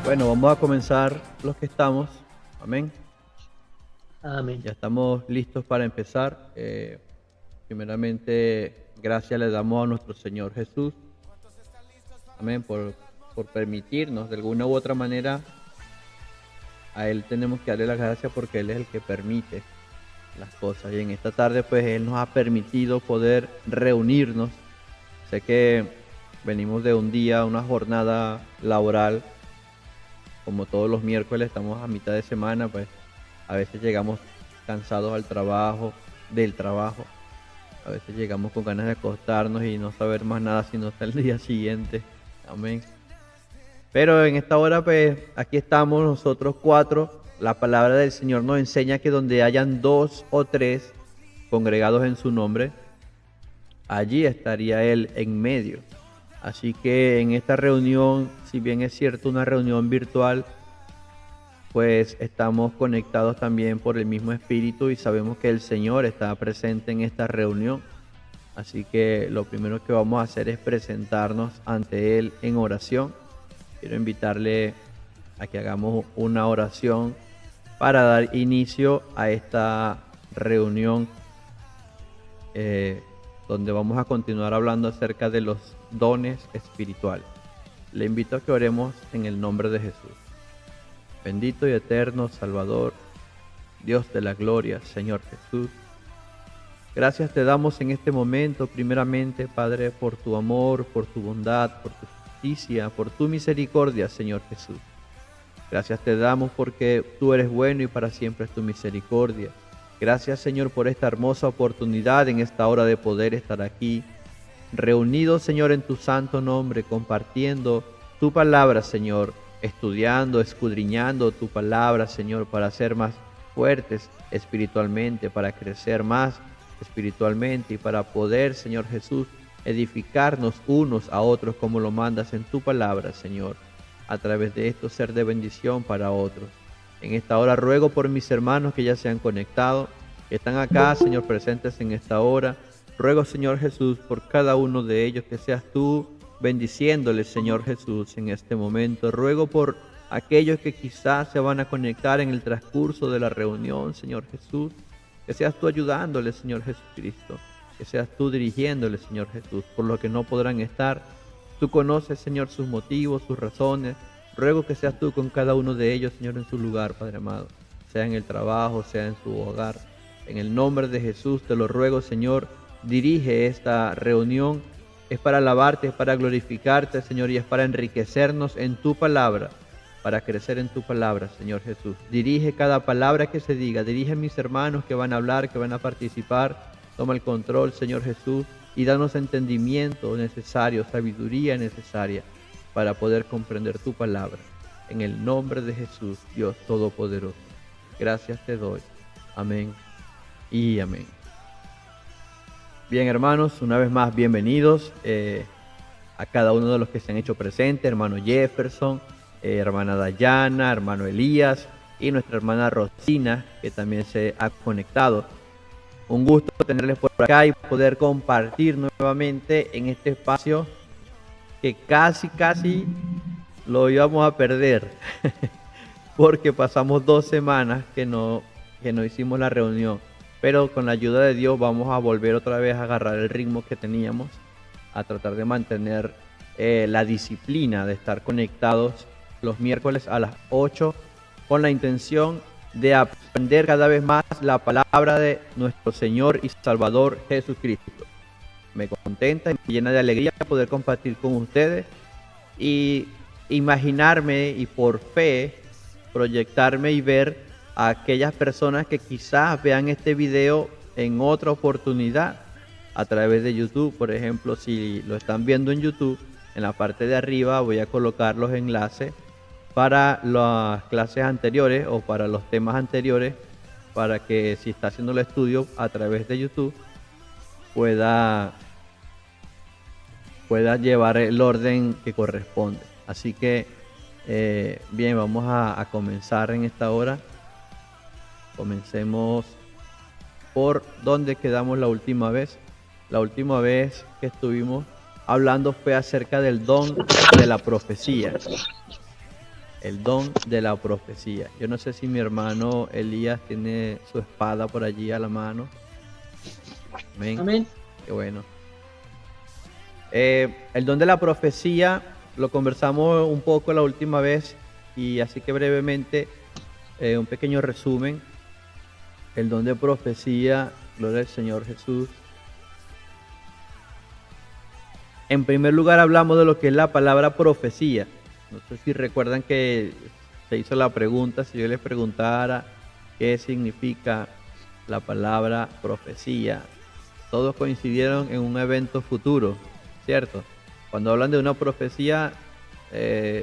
Bueno, vamos a comenzar los que estamos. Amén. Amén. Ya estamos listos para empezar. Primeramente, gracias le damos a nuestro Señor Jesús. Amén. Por permitirnos de alguna u otra manera. A Él tenemos que darle las gracias porque Él es el que permite las cosas. Y en esta tarde, pues, Él nos ha permitido poder reunirnos. Sé que venimos de un día, una jornada laboral. Como todos los miércoles estamos a mitad de semana, pues a veces llegamos cansados al trabajo, del trabajo. A veces llegamos con ganas de acostarnos y no saber más nada sino hasta el día siguiente. Amén. Pero en esta hora, pues aquí estamos nosotros cuatro. La palabra del Señor nos enseña que donde hayan dos o tres congregados en su nombre, allí estaría Él en medio. Así que en esta reunión, si bien es cierto una reunión virtual, pues estamos conectados también por el mismo espíritu y sabemos que el Señor está presente en esta reunión. Así que lo primero que vamos a hacer es presentarnos ante Él en oración. Quiero invitarle a que hagamos una oración para dar inicio a esta reunión donde vamos a continuar hablando acerca de los dones espirituales. Le invito a que oremos en el nombre de Jesús. Bendito y eterno Salvador, Dios de la gloria, Señor Jesús. Gracias te damos en este momento, primeramente, Padre, por tu amor, por tu bondad, por tu justicia, por tu misericordia, Señor Jesús. Gracias te damos porque tú eres bueno y para siempre es tu misericordia. Gracias, Señor, por esta hermosa oportunidad en esta hora de poder estar aquí, reunidos, Señor, en tu santo nombre, compartiendo tu palabra, Señor, estudiando, escudriñando tu palabra, Señor, para ser más fuertes espiritualmente, para crecer más espiritualmente y para poder, Señor Jesús, edificarnos unos a otros como lo mandas en tu palabra, Señor. A través de esto ser de bendición para otros. En esta hora ruego por mis hermanos que ya se han conectado, que están acá, Señor, presentes en esta hora. Ruego, Señor Jesús, por cada uno de ellos, que seas tú bendiciéndoles, Señor Jesús, en este momento. Ruego por aquellos que quizás se van a conectar en el transcurso de la reunión, Señor Jesús, que seas tú ayudándoles, Señor Jesucristo, que seas tú dirigiéndoles, Señor Jesús, por lo que no podrán estar. Tú conoces, Señor, sus motivos, sus razones. Ruego que seas tú con cada uno de ellos, Señor, en su lugar, Padre amado, sea en el trabajo, sea en su hogar. En el nombre de Jesús te lo ruego, Señor, dirige esta reunión. Es para alabarte, es para glorificarte, Señor, y es para enriquecernos en tu palabra, para crecer en tu palabra, Señor Jesús. Dirige cada palabra que se diga, dirige a mis hermanos que van a hablar, que van a participar. Toma el control, Señor Jesús, y danos entendimiento necesario, sabiduría necesaria para poder comprender tu palabra. En el nombre de Jesús, Dios Todopoderoso. Gracias te doy. Amén y amén. Bien, hermanos, una vez más, bienvenidos a cada uno de los que se han hecho presentes, hermano Jefferson, hermana Dayana, hermano Elías y nuestra hermana Rosina, que también se ha conectado. Un gusto tenerles por acá y poder compartir nuevamente en este espacio que casi lo íbamos a perder porque pasamos 2 semanas que no hicimos la reunión, pero con la ayuda de Dios vamos a volver otra vez a agarrar el ritmo que teníamos, a tratar de mantener la disciplina de estar conectados los miércoles a las 8 con la intención de aprender cada vez más la palabra de nuestro Señor y Salvador Jesucristo. Me contenta y me llena de alegría poder compartir con ustedes y imaginarme y por fe proyectarme y ver a aquellas personas que quizás vean este video en otra oportunidad a través de YouTube. Por ejemplo, si lo están viendo en YouTube, en la parte de arriba voy a colocar los enlaces para las clases anteriores o para los temas anteriores, para que si está haciendo el estudio a través de YouTube pueda llevar el orden que corresponde. Así que bien, vamos a comenzar en esta hora. Comencemos por donde quedamos la última vez. La última vez que estuvimos hablando fue acerca del don de la profecía. el don de la profecía. Yo no sé si mi hermano Elías tiene su espada por allí a la mano. Amén. Amén. Qué bueno. El don de la profecía lo conversamos un poco la última vez y así que brevemente un pequeño resumen. El don de profecía, gloria al Señor Jesús. En primer lugar hablamos de lo que es la palabra profecía. No sé si recuerdan que se hizo la pregunta, si yo les preguntara qué significa la palabra profecía. Todos coincidieron en un evento futuro, ¿cierto? Cuando hablan de una profecía,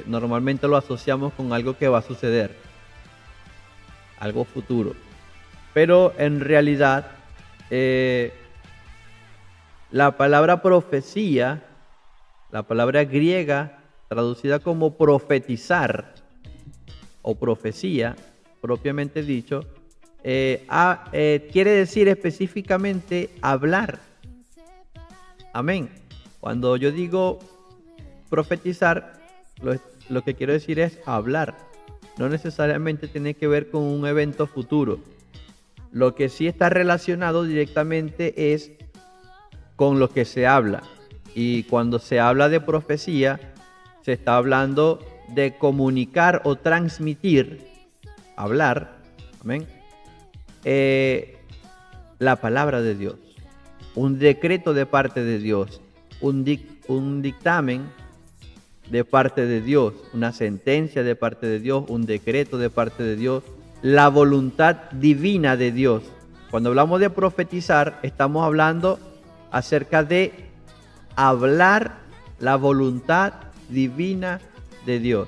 normalmente lo asociamos con algo que va a suceder, algo futuro. Pero en realidad, la palabra profecía, la palabra griega traducida como profetizar o profecía, propiamente dicho, quiere decir específicamente hablar. Amén. Cuando yo digo profetizar, lo que quiero decir es hablar. No necesariamente tiene que ver con un evento futuro. Lo que sí está relacionado directamente es con lo que se habla. Y cuando se habla de profecía, se está hablando de comunicar o transmitir, hablar, amén, la palabra de Dios, un decreto de parte de Dios, un dictamen de parte de Dios, una sentencia de parte de Dios, un decreto de parte de Dios, la voluntad divina de Dios. Cuando hablamos de profetizar, estamos hablando acerca de hablar la voluntad divina de Dios.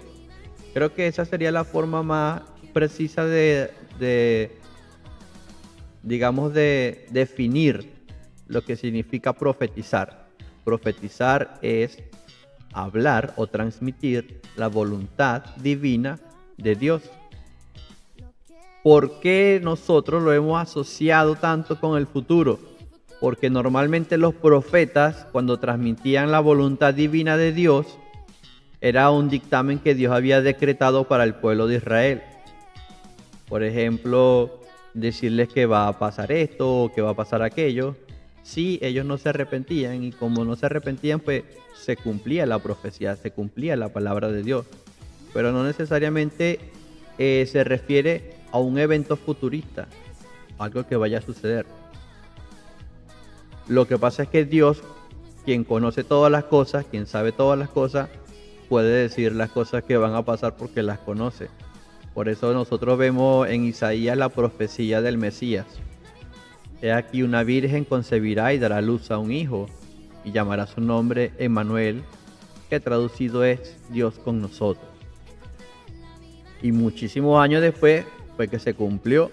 Creo que esa sería la forma más precisa de definir lo que significa profetizar. Profetizar es hablar o transmitir la voluntad divina de Dios. ¿Por qué nosotros lo hemos asociado tanto con el futuro? Porque normalmente los profetas, cuando transmitían la voluntad divina de Dios, era un dictamen que Dios había decretado para el pueblo de Israel. Por ejemplo, decirles que va a pasar esto o que va a pasar aquello. Si ellos no se arrepentían, y como no se arrepentían, pues se cumplía la profecía, se cumplía la palabra de Dios. Pero no necesariamente se refiere a un evento futurista, algo que vaya a suceder. Lo que pasa es que Dios, quien conoce todas las cosas, quien sabe todas las cosas, puede decir las cosas que van a pasar porque las conoce. Por eso nosotros vemos en Isaías la profecía del Mesías. He aquí una virgen concebirá y dará luz a un hijo, y llamará su nombre Emmanuel, que traducido es Dios con nosotros. Y muchísimos años después fue que se cumplió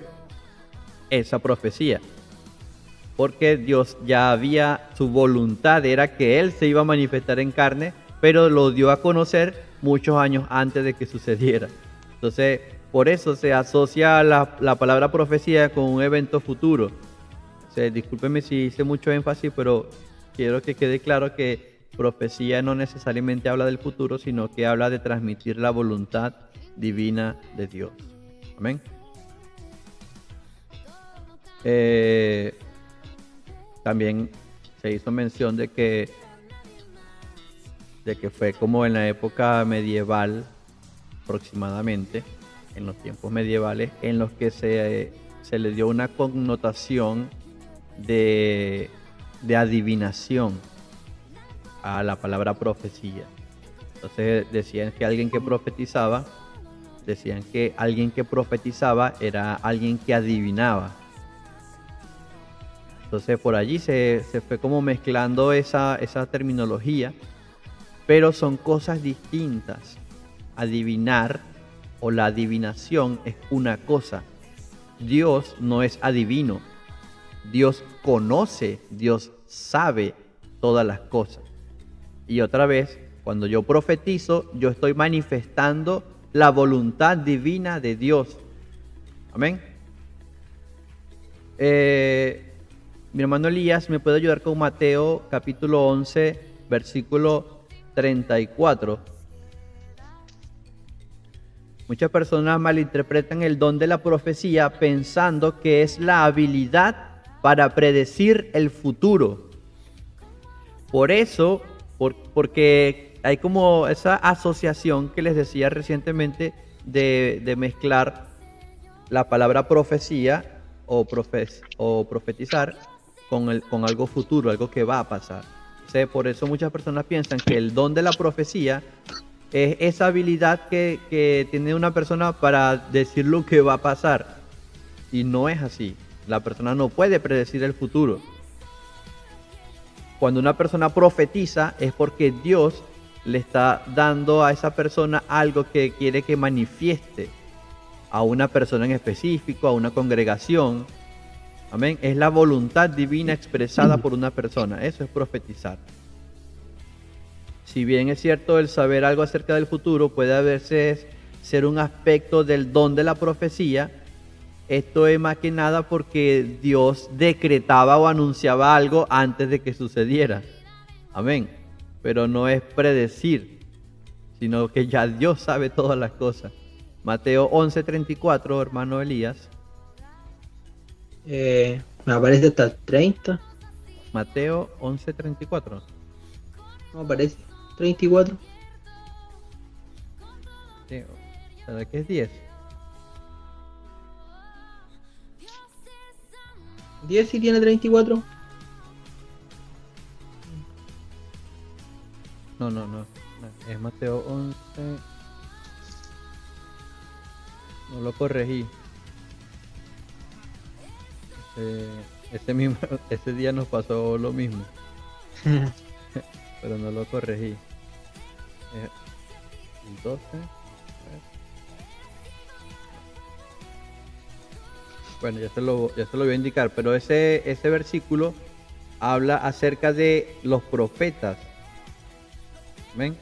esa profecía, porque Dios ya había, su voluntad era que Él se iba a manifestar en carne, pero lo dio a conocer muchos años antes de que sucediera. Entonces, por eso se asocia la palabra profecía con un evento futuro. O sea, discúlpenme si hice mucho énfasis, pero quiero que quede claro que profecía no necesariamente habla del futuro, sino que habla de transmitir la voluntad divina de Dios. Amén. También se hizo mención de que fue como en la época medieval, aproximadamente, en los tiempos medievales, en los que se le dio una connotación de adivinación a la palabra profecía. Entonces decían que alguien que profetizaba era alguien que adivinaba. Entonces por allí se fue como mezclando esa terminología, pero son cosas distintas. Adivinar o la adivinación es una cosa. Dios no es adivino. Dios conoce, Dios sabe todas las cosas. Y otra vez, cuando yo profetizo, yo estoy manifestando la voluntad divina de Dios. Amén. Mi hermano Elías me puede ayudar con Mateo capítulo 11, versículo 34. Muchas personas malinterpretan el don de la profecía pensando que es la habilidad para predecir el futuro. Por eso, porque hay como esa asociación que les decía recientemente de mezclar la palabra profecía o profetizar con algo futuro, algo que va a pasar. Por eso muchas personas piensan que el don de la profecía es esa habilidad que tiene una persona para decir lo que va a pasar. Y no es así. La persona no puede predecir el futuro. Cuando una persona profetiza es porque Dios le está dando a esa persona algo que quiere que manifieste a una persona en específico, a una congregación. Amén. Es la voluntad divina expresada por una persona. Eso es profetizar. Si bien es cierto el saber algo acerca del futuro puede a veces ser un aspecto del don de la profecía, esto es más que nada porque Dios decretaba o anunciaba algo antes de que sucediera. Amén. Pero no es predecir, sino que ya Dios sabe todas las cosas. Mateo 11:34, hermano Elías. Me aparece hasta el 30. Mateo 11:34. No aparece. 34. Sí, ¿será que es 10? 10 sí tiene 34. No. Es Mateo 11. No lo corregí. Ese día nos pasó lo mismo. Pero no lo corregí. Entonces, bueno, ya se lo voy a indicar, pero ese versículo habla acerca de los profetas. ¿Ven?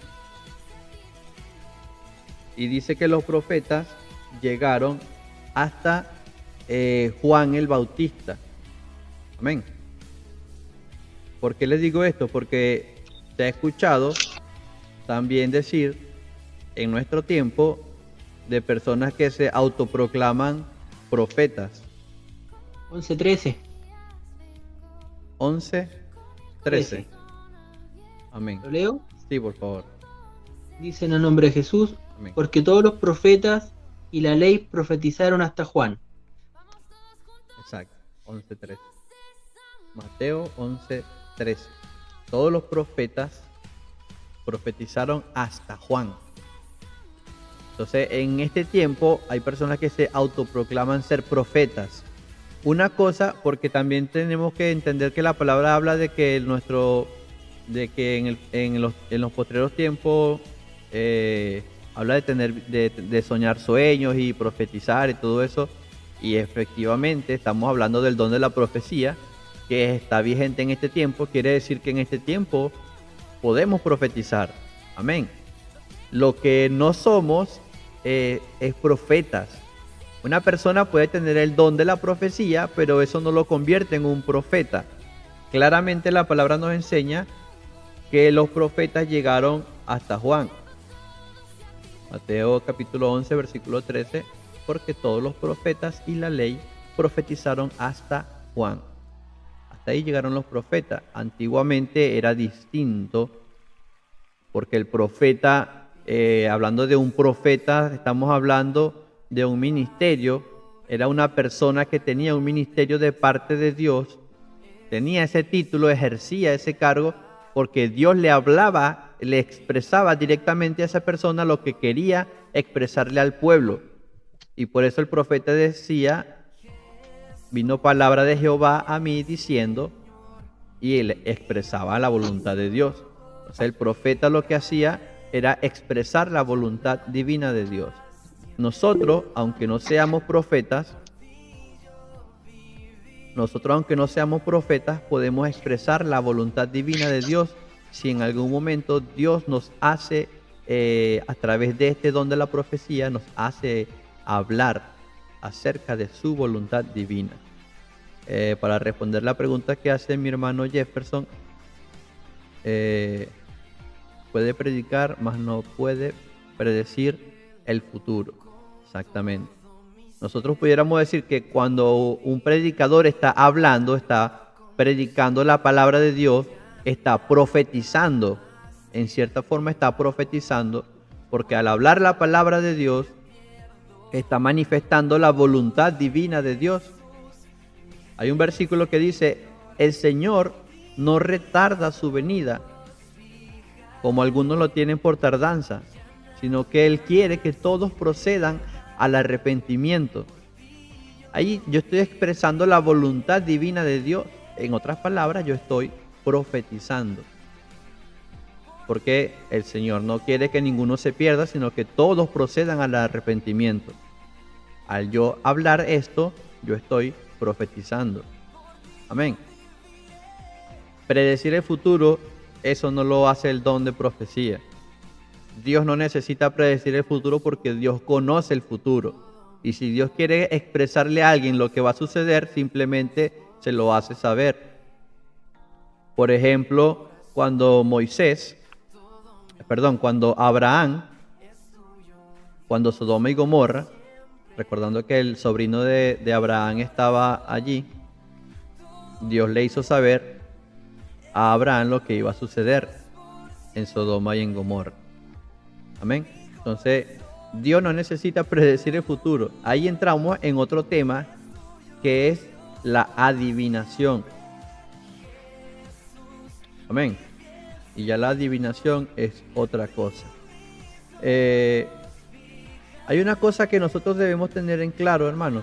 Y dice que los profetas llegaron hasta Juan el Bautista. Amén. ¿Por qué les digo esto? Porque se ha escuchado también decir en nuestro tiempo de personas que se autoproclaman profetas. 11:13. 11:13. Amén. ¿Lo leo? Sí, por favor. Dice en el nombre de Jesús, Amén. porque todos los profetas y la ley profetizaron hasta Juan. Exacto, 11:13. Mateo 11:13. Todos los profetas profetizaron hasta Juan. Entonces, en este tiempo hay personas que se autoproclaman ser profetas. Una cosa, porque también tenemos que entender que la palabra habla de que en los postreros tiempos habla de soñar sueños y profetizar y todo eso. Y efectivamente estamos hablando del don de la profecía que está vigente en este tiempo. Quiere decir que en este tiempo podemos profetizar. Amén. Lo que no somos es profetas. Una persona puede tener el don de la profecía, pero eso no lo convierte en un profeta. Claramente la palabra nos enseña que los profetas llegaron hasta Juan. Mateo capítulo 11, versículo 13, porque todos los profetas y la ley profetizaron hasta Juan. Hasta ahí llegaron los profetas. Antiguamente era distinto, porque el profeta, hablando de un profeta, estamos hablando de un ministerio. Era una persona que tenía un ministerio de parte de Dios, tenía ese título, ejercía ese cargo, porque Dios le hablaba, le expresaba directamente a esa persona lo que quería expresarle al pueblo. Y por eso el profeta decía, vino palabra de Jehová a mí diciendo, y él expresaba la voluntad de Dios. O sea, el profeta lo que hacía era expresar la voluntad divina de Dios. Nosotros, aunque no seamos profetas, podemos expresar la voluntad divina de Dios si en algún momento Dios nos hace, a través de este don de la profecía, nos hace hablar acerca de su voluntad divina. Para responder la pregunta que hace mi hermano Jefferson, puede predicar, mas no puede predecir el futuro. Exactamente. Nosotros pudiéramos decir que cuando un predicador está hablando, está predicando la palabra de Dios, está profetizando, en cierta forma está profetizando, porque al hablar la palabra de Dios, está manifestando la voluntad divina de Dios. Hay un versículo que dice, el Señor no retarda su venida, como algunos lo tienen por tardanza, sino que Él quiere que todos procedan al arrepentimiento. Ahí yo estoy expresando la voluntad divina de Dios. En otras palabras, yo estoy profetizando. Porque el Señor no quiere que ninguno se pierda, sino que todos procedan al arrepentimiento. Al yo hablar esto, yo estoy profetizando. Amén. Predecir el futuro, eso no lo hace el don de profecía. Dios no necesita predecir el futuro porque Dios conoce el futuro. Y si Dios quiere expresarle a alguien lo que va a suceder, simplemente se lo hace saber. Por ejemplo, cuando Abraham, cuando Sodoma y Gomorra, recordando que el sobrino de Abraham estaba allí, Dios le hizo saber a Abraham lo que iba a suceder en Sodoma y en Gomorra. Amén. Entonces, Dios no necesita predecir el futuro. Ahí entramos en otro tema que es la adivinación. Amén. Y ya la adivinación es otra cosa. Hay una cosa que nosotros debemos tener en claro, hermanos.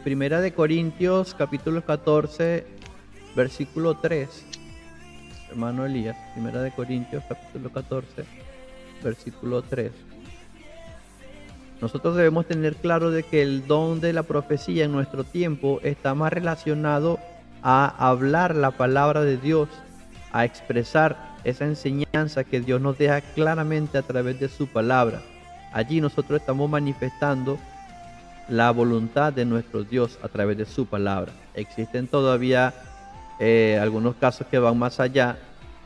Primera de Corintios, capítulo 14, versículo 3. Hermano Elías, Primera de Corintios, capítulo 14, versículo 3. Nosotros debemos tener claro de que el don de la profecía en nuestro tiempo está más relacionado a hablar la palabra de Dios, a expresar esa enseñanza que Dios nos deja claramente a través de su palabra. Allí nosotros estamos manifestando la voluntad de nuestro Dios a través de su palabra. Existen todavía algunos casos que van más allá,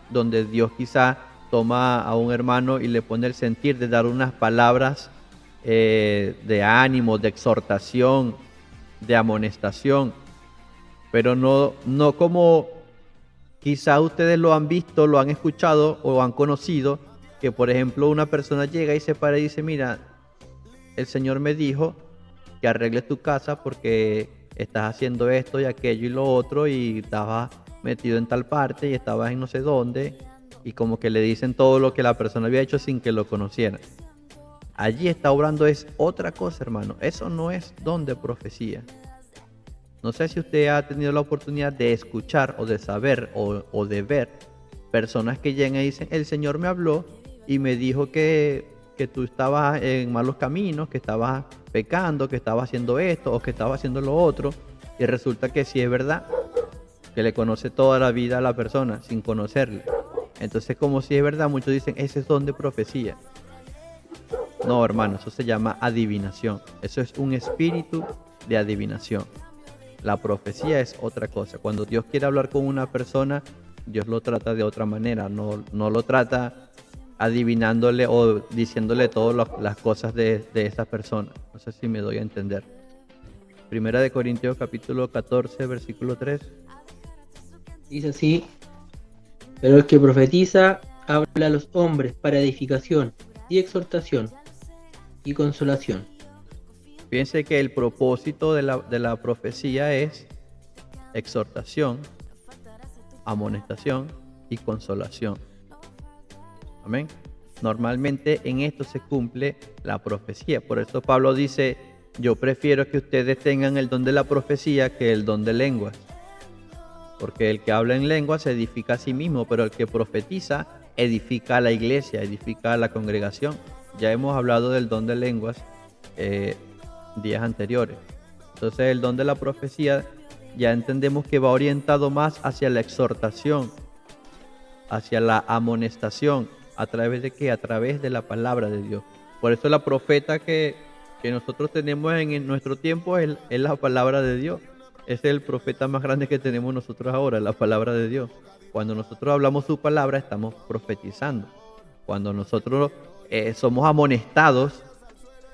donde Dios quizá toma a un hermano y le pone el sentir de dar unas palabras de ánimo, de exhortación, de amonestación, pero no como quizá ustedes lo han visto, lo han escuchado o han conocido, que por ejemplo una persona llega y se para y dice, mira, el Señor me dijo que arregles tu casa porque estás haciendo esto y aquello y lo otro y estabas metido en tal parte y estabas en no sé dónde, y como que le dicen todo lo que la persona había hecho sin que lo conocieran. Allí está obrando es otra cosa, hermano. Eso no es don de profecía. No sé si usted ha tenido la oportunidad de escuchar o de saber o de ver personas que llegan y dicen, el Señor me habló y me dijo que tú estabas en malos caminos, que estabas pecando, que estabas haciendo esto o que estabas haciendo lo otro. Y resulta que sí es verdad, que le conoce toda la vida a la persona sin conocerle. Entonces, como si es verdad, muchos dicen, ese es don de profecía. No, hermano, eso se llama adivinación. Eso es un espíritu de adivinación. La profecía es otra cosa. Cuando Dios quiere hablar con una persona, Dios lo trata de otra manera. No lo trata adivinándole o diciéndole todas las cosas de esa persona. No sé si me doy a entender. Primera de Corintios capítulo 14, versículo 3. Dice así, pero el que profetiza habla a los hombres para edificación y exhortación y consolación. Fíjense que el propósito de la profecía es exhortación, amonestación y consolación. Amén. Normalmente en esto se cumple la profecía. Por eso Pablo dice, yo prefiero que ustedes tengan el don de la profecía que el don de lenguas. Porque el que habla en lenguas se edifica a sí mismo, pero el que profetiza edifica a la iglesia, edifica a la congregación. Ya hemos hablado del don de lenguas días anteriores. Entonces el don de la profecía ya entendemos que va orientado más hacia la exhortación, hacia la amonestación. ¿A través de qué? A través de la palabra de Dios. Por eso la profeta que nosotros tenemos en nuestro tiempo es la palabra de Dios. Ese es el profeta más grande que tenemos nosotros ahora, la palabra de Dios. Cuando nosotros hablamos su palabra, estamos profetizando. Cuando nosotros somos amonestados,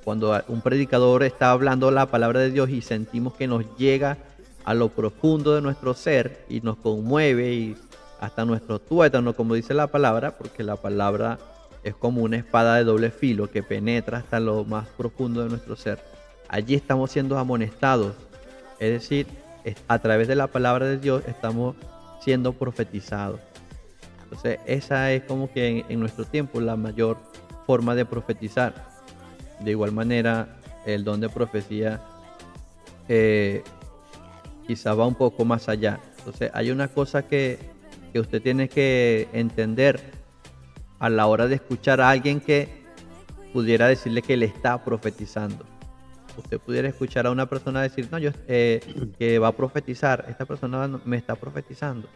cuando un predicador está hablando la palabra de Dios y sentimos que nos llega a lo profundo de nuestro ser y nos conmueve y hasta nuestro tuétano, como dice la palabra, porque la palabra es como una espada de doble filo que penetra hasta lo más profundo de nuestro ser. Allí estamos siendo amonestados, es decir, a través de la palabra de Dios estamos siendo profetizados. Entonces esa es como que en nuestro tiempo la mayor forma de profetizar. De igual manera, el don de profecía quizá va un poco más allá. Entonces hay una cosa que usted tiene que entender a la hora de escuchar a alguien que pudiera decirle que le está profetizando. Usted pudiera escuchar a una persona decir, no, yo que va a profetizar, esta persona me está profetizando.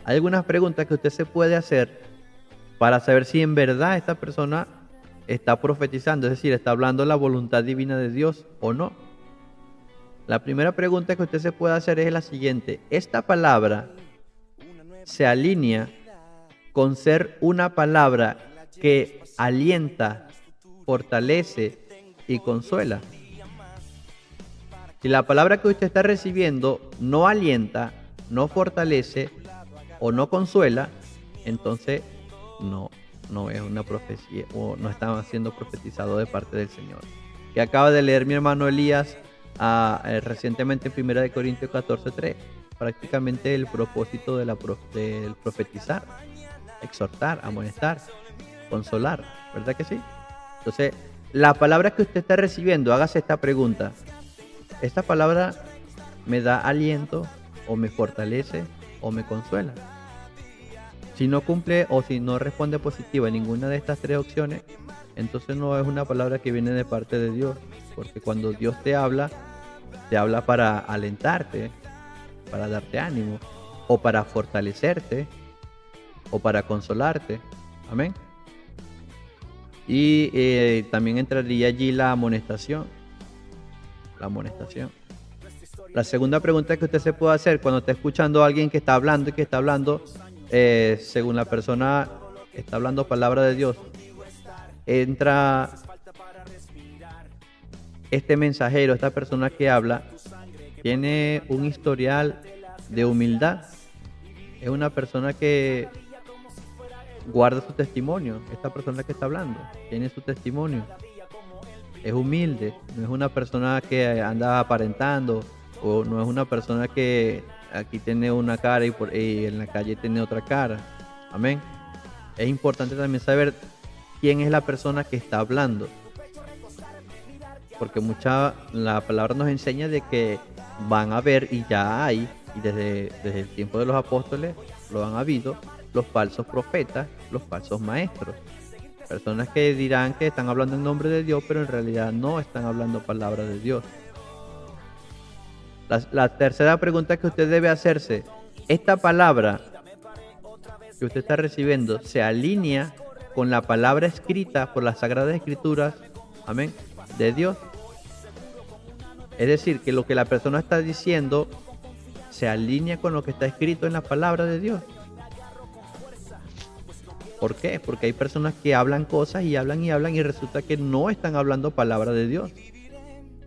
Hay algunas preguntas que usted se puede hacer para saber si en verdad esta persona está profetizando, es decir, está hablando la voluntad divina de Dios o no. La primera pregunta que usted se puede hacer es la siguiente: ¿esta palabra se alinea con ser una palabra que alienta, fortalece y consuela? Si la palabra que usted está recibiendo no alienta, no fortalece o no consuela, entonces no es una profecía o no está siendo profetizado de parte del Señor. Que acaba de leer mi hermano Elías recientemente en 1 Corintios 14:3, prácticamente el propósito del profetizar, exhortar, amonestar, consolar, ¿verdad que sí? Entonces, la palabra que usted está recibiendo, hágase esta pregunta: ¿esta palabra me da aliento o me fortalece o me consuela? Si no cumple o si no responde positiva en ninguna de estas tres opciones, entonces no es una palabra que viene de parte de Dios, porque cuando Dios te habla para alentarte, para darte ánimo, o para fortalecerte, o para consolarte. Amén. Y también entraría allí la amonestación. La amonestación. La segunda pregunta que usted se puede hacer cuando está escuchando a alguien que está hablando y que está hablando, según la persona está hablando palabra de Dios, entra este mensajero, esta persona que habla, tiene un historial de humildad. Es una persona que guarda su testimonio. Esta persona que está hablando tiene su testimonio. Es humilde, no es una persona que anda aparentando, o no es una persona que aquí tiene una cara y en la calle tiene otra cara. Amén. Es importante también saber quién es la persona que está hablando, porque la palabra nos enseña de que van a haber, y ya hay, y desde el tiempo de los apóstoles lo han habido, los falsos profetas, los falsos maestros. Personas que dirán que están hablando en nombre de Dios, pero en realidad no están hablando palabra de Dios. La tercera pregunta que usted debe hacerse: ¿esta palabra que usted está recibiendo se alinea con la palabra escrita por las Sagradas Escrituras, amén, de Dios? Es decir, que lo que la persona está diciendo se alinea con lo que está escrito en la palabra de Dios. ¿Por qué? Porque hay personas que hablan cosas y hablan y resulta que no están hablando palabra de Dios.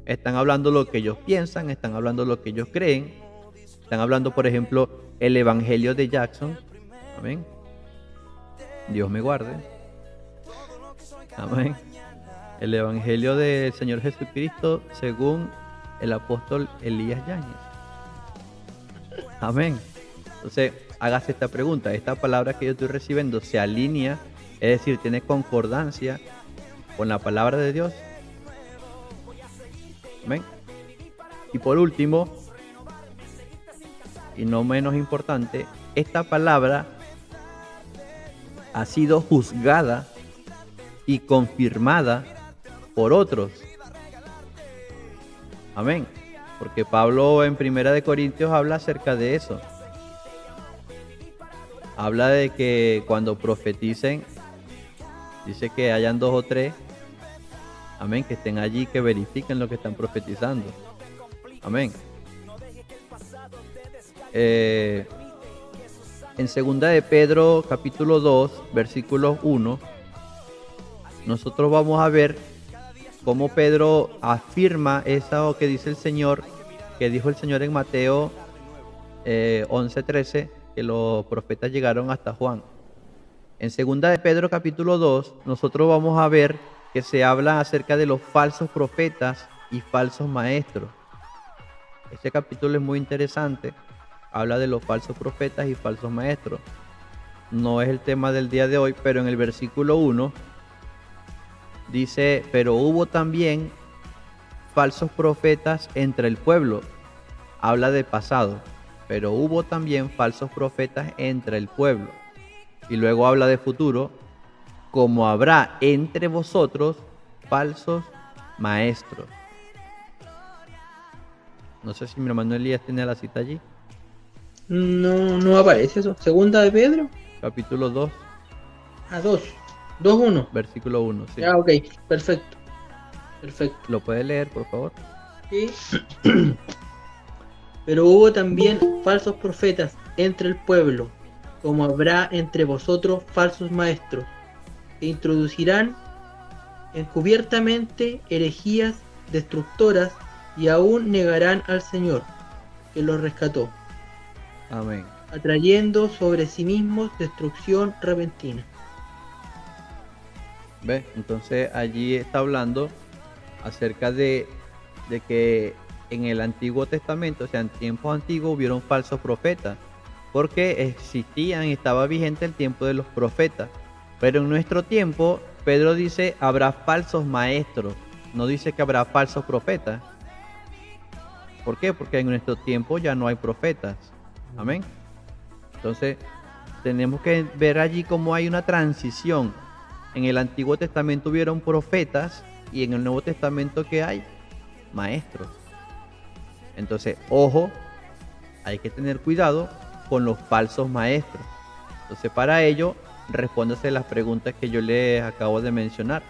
Están hablando lo que ellos piensan, están hablando lo que ellos creen. Están hablando, por ejemplo, el evangelio de Jackson. Amén. Dios me guarde. Amén. El evangelio del Señor Jesucristo según el apóstol Elías Yáñez. Amén. Entonces, hágase esta pregunta: ¿esta palabra que yo estoy recibiendo se alinea, es decir, tiene concordancia con la palabra de Dios? Amén. Y por último, y no menos importante, esta palabra ha sido juzgada y confirmada por otros. Amén. Porque Pablo en 1 Corintios habla acerca de eso. Habla de que cuando profeticen, dice que hayan 2 o 3, amén, que estén allí, que verifiquen lo que están profetizando. Amén. En 2 de Pedro, capítulo 2, versículo 1, nosotros vamos a ver cómo Pedro afirma eso que dice el Señor, que dijo el Señor en Mateo 11:13, que los profetas llegaron hasta Juan. En segunda de Pedro capítulo 2, nosotros vamos a ver que se habla acerca de los falsos profetas y falsos maestros. Este capítulo es muy interesante, habla de los falsos profetas y falsos maestros. No es el tema del día de hoy, pero en el versículo 1 dice, pero hubo también falsos profetas entre el pueblo. Habla de pasado, pero hubo también falsos profetas entre el pueblo. Y luego habla de futuro, como habrá entre vosotros falsos maestros. No sé si mi hermano Elías tiene la cita allí. No aparece eso. Segunda de Pedro. Capítulo 2. 2:1. Versículo 1, sí. Ok, perfecto. ¿Lo puede leer, por favor? Sí. Pero hubo también falsos profetas entre el pueblo, como habrá entre vosotros falsos maestros, que introducirán encubiertamente herejías destructoras y aún negarán al Señor, que los rescató. Amén. Atrayendo sobre sí mismos destrucción repentina. ¿Ves? Entonces allí está hablando acerca de que en el Antiguo Testamento, o sea, en tiempos antiguos hubieron falsos profetas, porque existían y estaba vigente el tiempo de los profetas. Pero en nuestro tiempo, Pedro dice, habrá falsos maestros, no dice que habrá falsos profetas. ¿Por qué? Porque en nuestro tiempo ya no hay profetas. Amén. Entonces, tenemos que ver allí cómo hay una transición. En el Antiguo Testamento hubieron profetas y en el Nuevo Testamento, ¿qué hay? Maestros. Entonces, ojo, hay que tener cuidado con los falsos maestros. Entonces, para ello, respóndase las preguntas que yo les acabo de mencionar.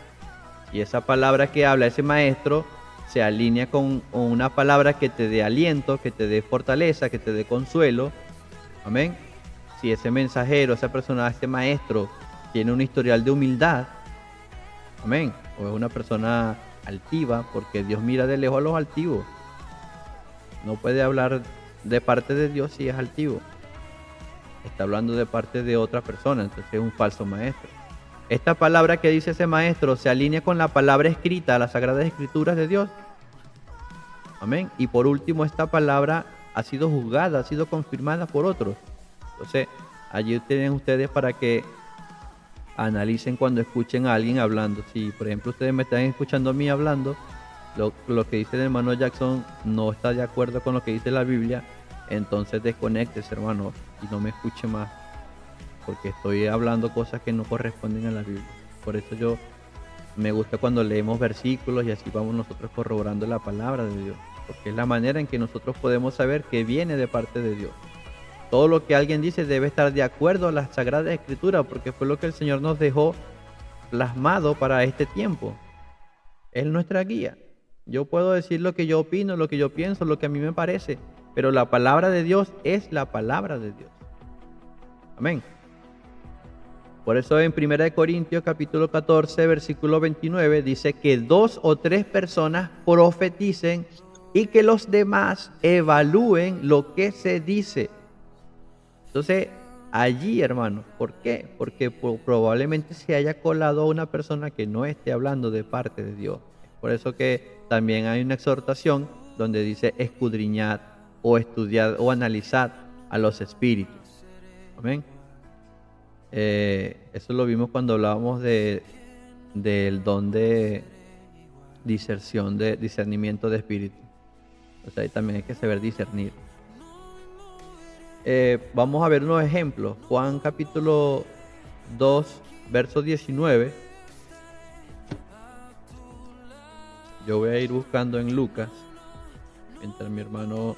Y esa palabra que habla ese maestro se alinea con una palabra que te dé aliento, que te dé fortaleza, que te dé consuelo. Amén. Si ese mensajero, esa persona, ese maestro tiene un historial de humildad, amén, o es una persona altiva, porque Dios mira de lejos a los altivos. No puede hablar de parte de Dios si es altivo. Está hablando de parte de otra persona, entonces es un falso maestro. Esta palabra que dice ese maestro se alinea con la palabra escrita, las Sagradas Escrituras de Dios. Amén. Y por último, esta palabra ha sido juzgada, ha sido confirmada por otros. Entonces, allí tienen ustedes para que analicen cuando escuchen a alguien hablando. Si, por ejemplo, ustedes me están escuchando a mí hablando, lo que dice el hermano Jackson no está de acuerdo con lo que dice la Biblia, entonces desconéctese, hermano, y no me escuche más, porque estoy hablando cosas que no corresponden a la Biblia. Por eso yo me gusta cuando leemos versículos y así vamos nosotros corroborando la palabra de Dios, porque es la manera en que nosotros podemos saber que viene de parte de Dios. Todo lo que alguien dice debe estar de acuerdo a las Sagradas Escrituras, porque fue lo que el Señor nos dejó plasmado para este tiempo. Es nuestra guía. Yo puedo decir lo que yo opino, lo que yo pienso, lo que a mí me parece, pero la palabra de Dios es la palabra de Dios. Amén. Por eso en 1 Corintios capítulo 14, versículo 29, dice que 2 o 3 personas profeticen y que los demás evalúen lo que se dice. Entonces, allí, hermano, ¿por qué? Porque probablemente se haya colado a una persona que no esté hablando de parte de Dios. Por eso que también hay una exhortación donde dice escudriñad o estudiad o analizad a los espíritus. Amén. Eso lo vimos cuando hablábamos del don de diserción, de discernimiento de espíritu. O sea, ahí también hay que saber discernir. Vamos a ver unos ejemplos. Juan capítulo 2, verso 19. Yo voy a ir buscando en Lucas, mientras mi hermano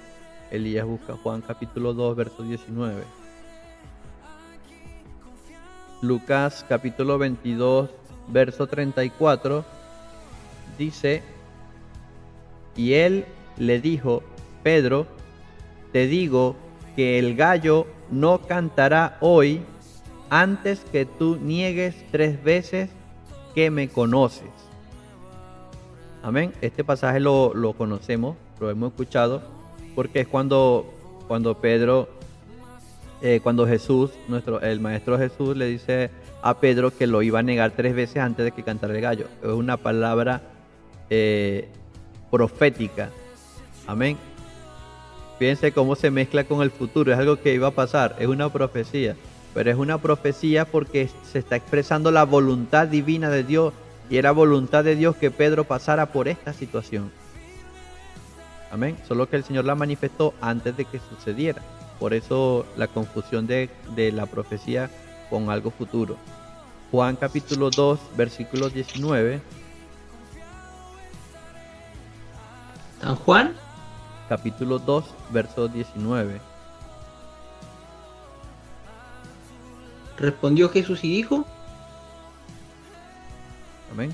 Elías busca Juan capítulo 2, verso 19. Lucas capítulo 22, verso 34, dice, y él le dijo, Pedro, te digo que el gallo no cantará hoy antes que tú niegues 3 veces que me conoces. Amén. Este pasaje lo conocemos, lo hemos escuchado, porque es cuando Pedro, cuando Jesús, el Maestro Jesús le dice a Pedro que lo iba a negar 3 veces antes de que cantara el gallo. Es una palabra eh, profética. Amén. Fíjense cómo se mezcla con el futuro, es algo que iba a pasar, es una profecía, pero es una profecía porque se está expresando la voluntad divina de Dios, y era voluntad de Dios que Pedro pasara por esta situación. Amén. Solo que el Señor la manifestó antes de que sucediera. Por eso la confusión de la profecía con algo futuro. Juan capítulo 2, versículo 19. San Juan, Capítulo 2, verso 19. respondió Jesús y dijo, Amén.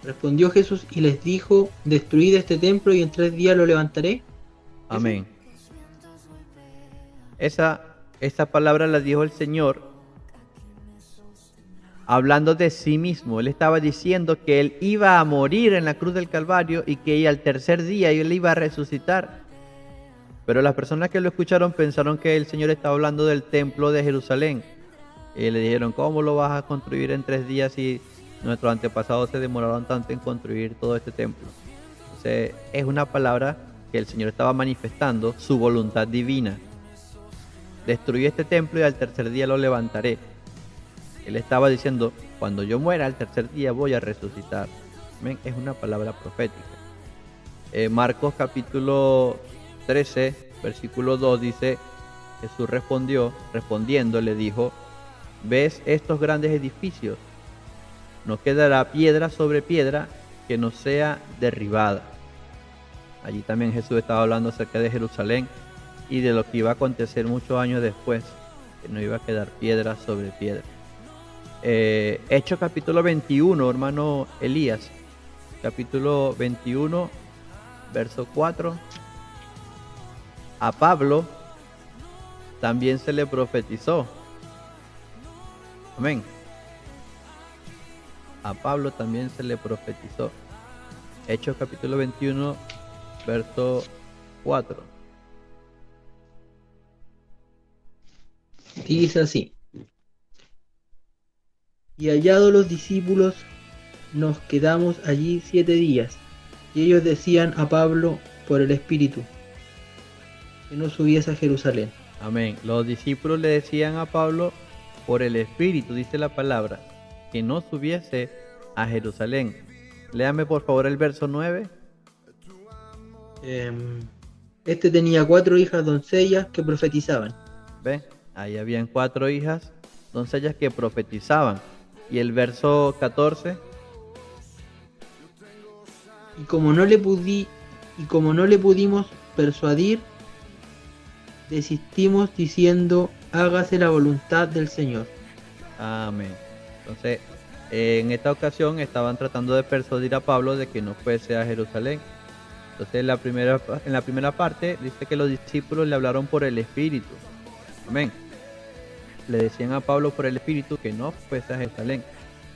respondió Jesús y les dijo, destruid este templo y en 3 días lo levantaré. Amén. Esa palabra la dijo el Señor hablando de sí mismo. Él estaba diciendo que él iba a morir en la cruz del Calvario y que al tercer día él iba a resucitar. Pero las personas que lo escucharon pensaron que el Señor estaba hablando del templo de Jerusalén. Y le dijeron, ¿cómo lo vas a construir en 3 días si nuestros antepasados se demoraron tanto en construir todo este templo? Entonces es una palabra que el Señor estaba manifestando su voluntad divina. Destruí este templo y al tercer día lo levantaré. Él estaba diciendo, cuando yo muera al tercer día voy a resucitar. ¿Ven? Es una palabra profética. Marcos capítulo 13, versículo 2 dice, Jesús respondiendo le dijo, ¿ves estos grandes edificios? No quedará piedra sobre piedra que no sea derribada. Allí también Jesús estaba hablando acerca de Jerusalén y de lo que iba a acontecer muchos años después, que no iba a quedar piedra sobre piedra. Hechos capítulo 21, hermano Elías, capítulo 21, verso 4. A Pablo también se le profetizó. Amén. A Pablo también se le profetizó. Hechos capítulo 21, verso 4. Dice así, y hallados los discípulos, nos quedamos allí 7 días, y ellos decían a Pablo por el Espíritu, que no subiese a Jerusalén. Amén. Los discípulos le decían a Pablo por el Espíritu, dice la palabra, que no subiese a Jerusalén. Léame por favor el verso 9. Este tenía 4 hijas doncellas que profetizaban. ¿Ve? Ahí habían 4 hijas doncellas que profetizaban. Y el verso 14. Y como no le pudimos persuadir, desistimos diciendo, hágase la voluntad del Señor. Amén. Entonces, en esta ocasión estaban tratando de persuadir a Pablo de que no fuese a Jerusalén. Entonces, en la primera parte dice que los discípulos le hablaron por el Espíritu. Amén. Le decían a Pablo por el Espíritu que no fuese a Jerusalén.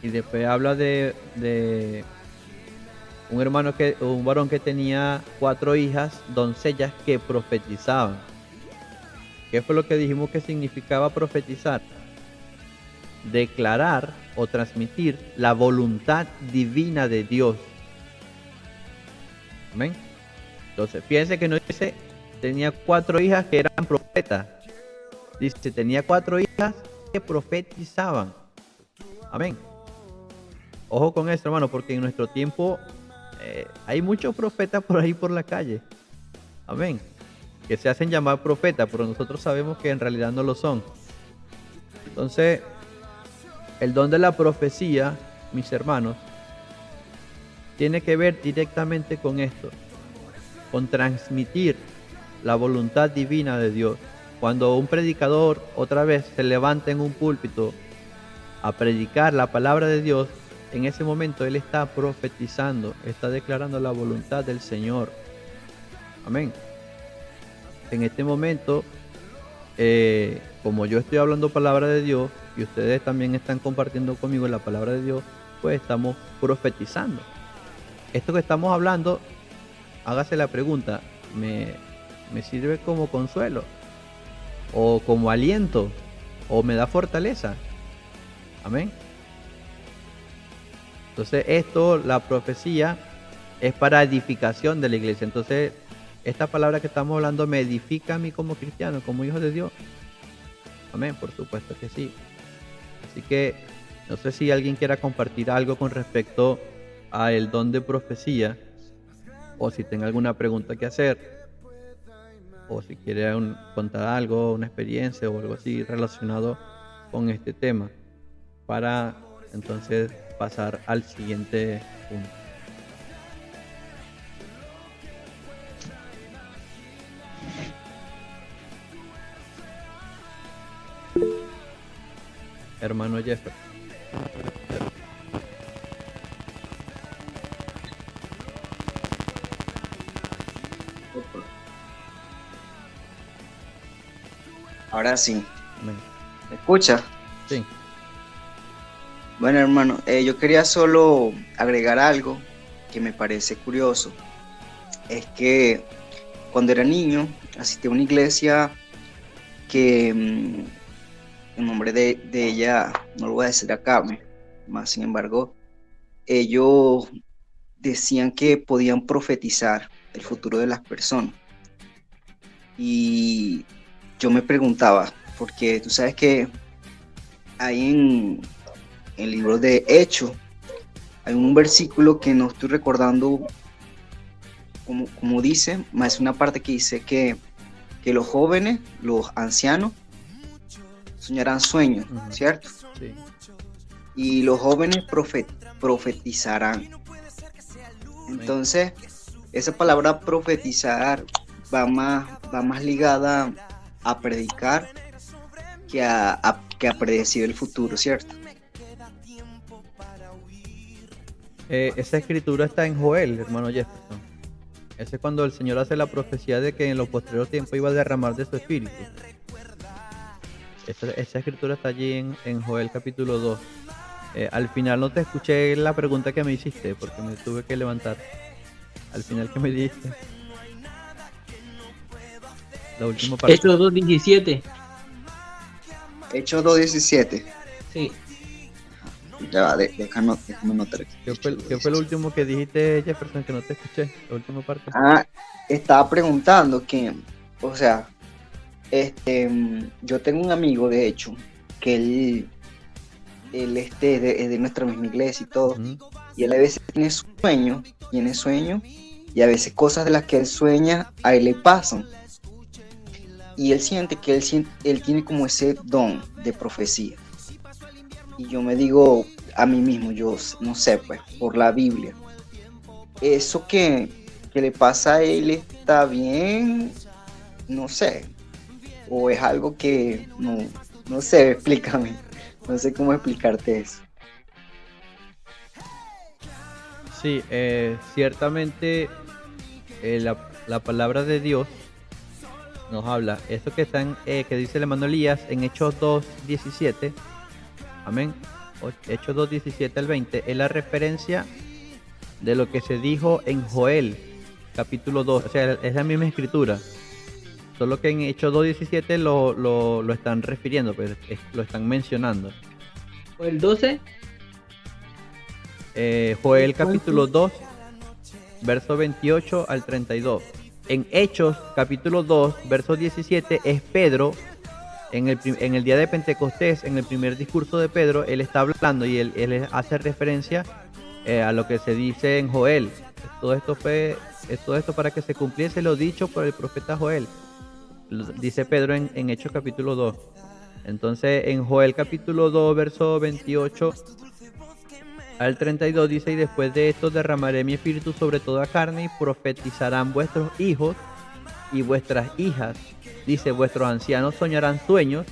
Y después habla de un varón que tenía 4 hijas doncellas que profetizaban. ¿Qué fue lo que dijimos que significaba profetizar? Declarar o transmitir la voluntad divina de Dios. Amén. Entonces, fíjense que no dice tenía 4 hijas que eran profetas. Dice tenía 4 hijas que profetizaban. Amén. Ojo con esto, hermano, porque en nuestro tiempo hay muchos profetas por ahí por la calle. Amén. Que se hacen llamar profetas, pero nosotros sabemos que en realidad no lo son. Entonces, el don de la profecía, mis hermanos, tiene que ver directamente con esto, con transmitir la voluntad divina de Dios. Cuando un predicador otra vez se levanta en un púlpito a predicar la palabra de Dios, en ese momento él está profetizando, está declarando la voluntad del Señor. Amén. En este momento, como yo estoy hablando palabra de Dios y ustedes también están compartiendo conmigo la palabra de Dios, pues estamos profetizando. esto que estamos hablando, hágase la pregunta, ¿me sirve como consuelo? ¿O como aliento? ¿O me da fortaleza? Amén. Entonces la profecía es para edificación de la iglesia. Entonces, esta palabra que estamos hablando me edifica a mí como cristiano, como hijo de Dios. Amén, por supuesto que sí. Así que no sé si alguien quiera compartir algo con respecto a el don de profecía, o si tenga alguna pregunta que hacer, o si quiere contar algo, una experiencia o algo así relacionado con este tema, para entonces pasar al siguiente punto. Hermano Jefferson. Ahora sí. Amén. ¿Me escucha? Sí. Bueno, hermano, yo quería solo agregar algo que me parece curioso. Es que cuando era niño asistí a una iglesia que el nombre de ella no lo voy a decir acá, más sin embargo, ellos decían que podían profetizar el futuro de las personas. Y yo me preguntaba, porque tú sabes que hay en el libro de Hechos, hay un versículo que no estoy recordando como dice, más es una parte que dice que los jóvenes, los ancianos, soñarán sueños, ¿cierto? Sí. Y los jóvenes profetizarán. Entonces, esa palabra profetizar va más ligada a predicar que a predecir el futuro, ¿cierto? Esa escritura está en Joel, hermano Jefferson. Ese es cuando el Señor hace la profecía de que en los posteriores tiempos iba a derramar de su espíritu. Esa escritura está allí en Joel capítulo 2. Al final no te escuché la pregunta que me hiciste porque me tuve que levantar. Al final, ¿qué me dijiste? La última parte. Hechos 2:17. Hechos 2:17. Sí. Ya va, déjame notar aquí. ¿Qué fue lo último que dijiste, Jefferson, que no te escuché? La última parte. Estaba preguntando que, o sea, yo tengo un amigo, de hecho, que él es de nuestra misma iglesia y todo, y él a veces tiene sueños, y a veces cosas de las que él sueña a él le pasan. Y él siente que él tiene como ese don de profecía. Y yo me digo a mí mismo, yo no sé, pues, por la Biblia, eso que le pasa a él está bien, no sé, o es algo que no sé, explícame, no sé cómo explicarte eso. Sí, ciertamente la palabra de Dios nos habla, eso que que dice el hermano Elías en Hechos 2:17, amén, Hechos 2:17 al 20, es la referencia de lo que se dijo en Joel capítulo 2, o sea, es la misma escritura, solo que en Hechos 2:17 lo están refiriendo, pues, lo están mencionando. ¿O el 12? Joel capítulo 2, verso 28 al 32. En Hechos capítulo 2, verso 17 es Pedro, en el día de Pentecostés, en el primer discurso de Pedro, él está hablando y él hace referencia a lo que se dice en Joel. Todo esto para que se cumpliese lo dicho por el profeta Joel, dice Pedro en Hechos capítulo 2. Entonces en Joel capítulo 2, verso 28 al 32 dice: y después de esto derramaré mi espíritu sobre toda carne, y profetizarán vuestros hijos y vuestras hijas. Dice: vuestros ancianos soñarán sueños,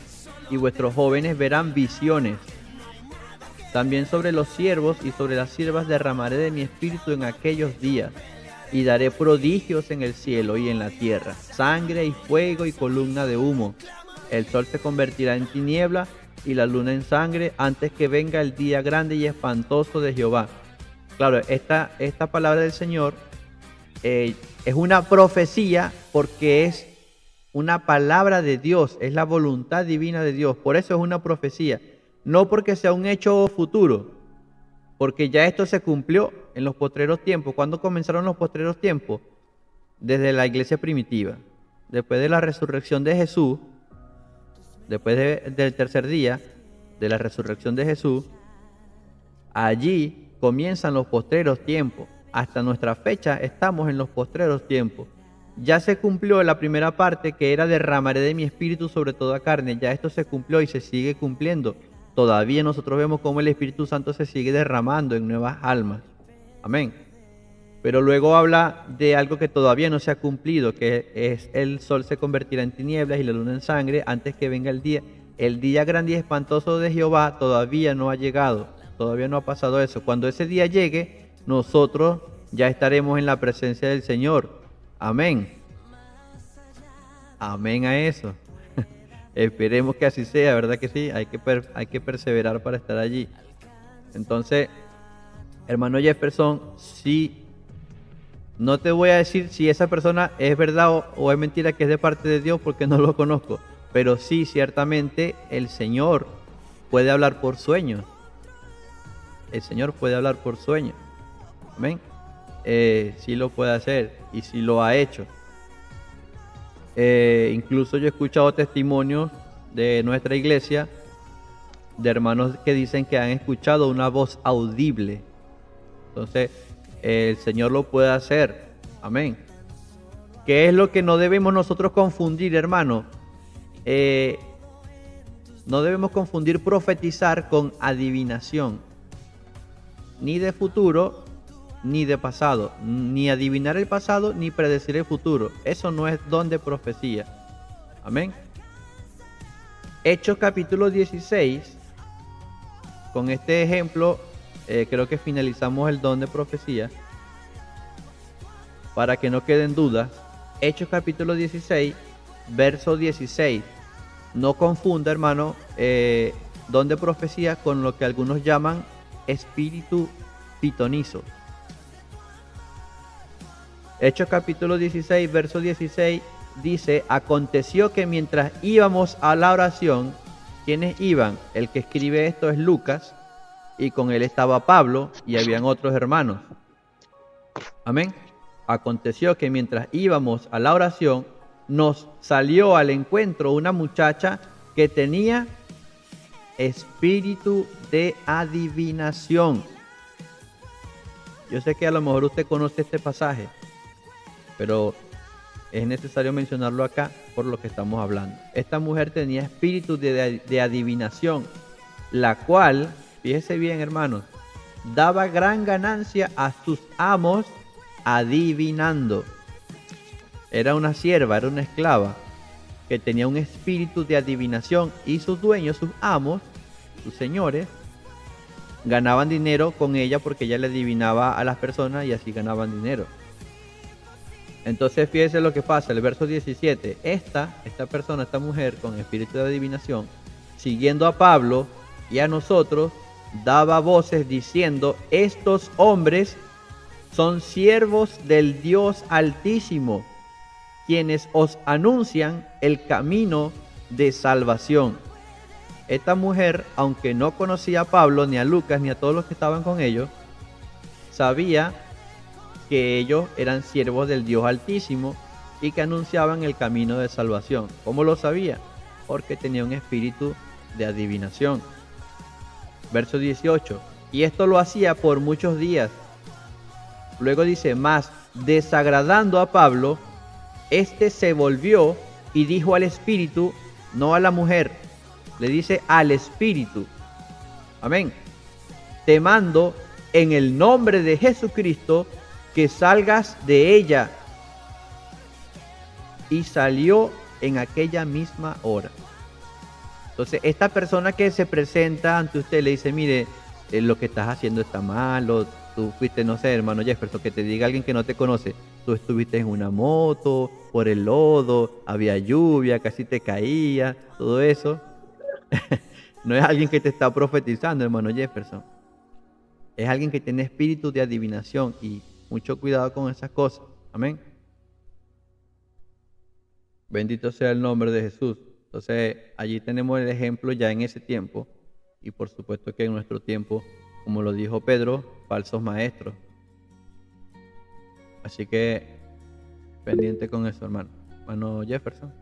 y vuestros jóvenes verán visiones. También sobre los siervos y sobre las siervas derramaré de mi espíritu en aquellos días, y daré prodigios en el cielo y en la tierra, sangre y fuego y columna de humo. El sol se convertirá en tiniebla y la luna en sangre, antes que venga el día grande y espantoso de Jehová. Claro, esta palabra del Señor es una profecía porque es una palabra de Dios, es la voluntad divina de Dios. Por eso es una profecía, no porque sea un hecho futuro, porque ya esto se cumplió en los postreros tiempos. ¿Cuándo comenzaron los postreros tiempos? Desde la iglesia primitiva. Después de la resurrección de Jesús, después del tercer día de la resurrección de Jesús, allí comienzan los postreros tiempos. Hasta nuestra fecha estamos en los postreros tiempos. Ya se cumplió la primera parte, que era derramaré de mi espíritu sobre toda carne. Ya esto se cumplió y se sigue cumpliendo. Todavía nosotros vemos cómo el Espíritu Santo se sigue derramando en nuevas almas. Amén. Pero luego habla de algo que todavía no se ha cumplido, que es el sol se convertirá en tinieblas y la luna en sangre antes que venga el día. El día grande y espantoso de Jehová todavía no ha llegado. Todavía no ha pasado eso. Cuando ese día llegue, nosotros ya estaremos en la presencia del Señor. Amén. Amén a eso. Esperemos que así sea, ¿verdad que sí? Hay que perseverar para estar allí. Entonces, hermano Jefferson, sí, no te voy a decir si esa persona es verdad o es mentira que es de parte de Dios porque no lo conozco, pero sí, ciertamente el Señor puede hablar por sueños. El Señor puede hablar por sueños. Amén. Sí lo puede hacer y sí lo ha hecho. Incluso yo he escuchado testimonios de nuestra iglesia de hermanos que dicen que han escuchado una voz audible. Entonces, el Señor lo puede hacer. Amén. ¿Qué es lo que no debemos nosotros confundir, hermano? No debemos confundir profetizar con adivinación. Ni de futuro, ni de pasado. Ni adivinar el pasado, ni predecir el futuro. Eso no es don de profecía. Amén. Hechos capítulo 16. Con este ejemplo, creo que finalizamos el don de profecía. Para que no queden dudas. Hechos capítulo 16, verso 16. No confunda, hermano, don de profecía con lo que algunos llaman espíritu pitonizo. Hechos capítulo 16, verso 16 dice: aconteció que mientras íbamos a la oración, ¿quiénes iban? El que escribe esto es Lucas, y con él estaba Pablo, y habían otros hermanos. Amén. Aconteció que mientras íbamos a la oración, nos salió al encuentro una muchacha que tenía espíritu de adivinación. Yo sé que a lo mejor usted conoce este pasaje, pero es necesario mencionarlo acá por lo que estamos hablando. Esta mujer tenía espíritu de adivinación, la cual, fíjese bien, hermanos, daba gran ganancia a sus amos adivinando. Era una sierva, era una esclava que tenía un espíritu de adivinación, y sus dueños, sus amos, sus señores, ganaban dinero con ella porque ella le adivinaba a las personas y así ganaban dinero. Entonces fíjese lo que pasa, el verso 17, esta persona, esta mujer con espíritu de adivinación, siguiendo a Pablo y a nosotros, daba voces diciendo: estos hombres son siervos del Dios Altísimo, quienes os anuncian el camino de salvación. Esta mujer, aunque no conocía a Pablo, ni a Lucas, ni a todos los que estaban con ellos, sabía que ellos eran siervos del Dios Altísimo y que anunciaban el camino de salvación. ¿Cómo lo sabía? Porque tenía un espíritu de adivinación. Verso 18. Y esto lo hacía por muchos días. Luego dice: mas desagradando a Pablo, este se volvió y dijo al espíritu, no a la mujer, le dice al espíritu, amén, te mando en el nombre de Jesucristo que salgas de ella. Y salió en aquella misma hora. Entonces, esta persona que se presenta ante usted le dice: mire, lo que estás haciendo está mal, o tú fuiste, no sé, hermano Jefferson, que te diga alguien que no te conoce, tú estuviste en una moto, por el lodo, había lluvia, casi te caía, todo eso. No es alguien que te está profetizando, hermano Jefferson. Es alguien que tiene espíritu de adivinación y mucho cuidado con esas cosas. Amén. Bendito sea el nombre de Jesús. Entonces, allí tenemos el ejemplo ya en ese tiempo. Y por supuesto que en nuestro tiempo, como lo dijo Pedro, falsos maestros. Así que, pendiente con eso, hermano. Hermano Jefferson.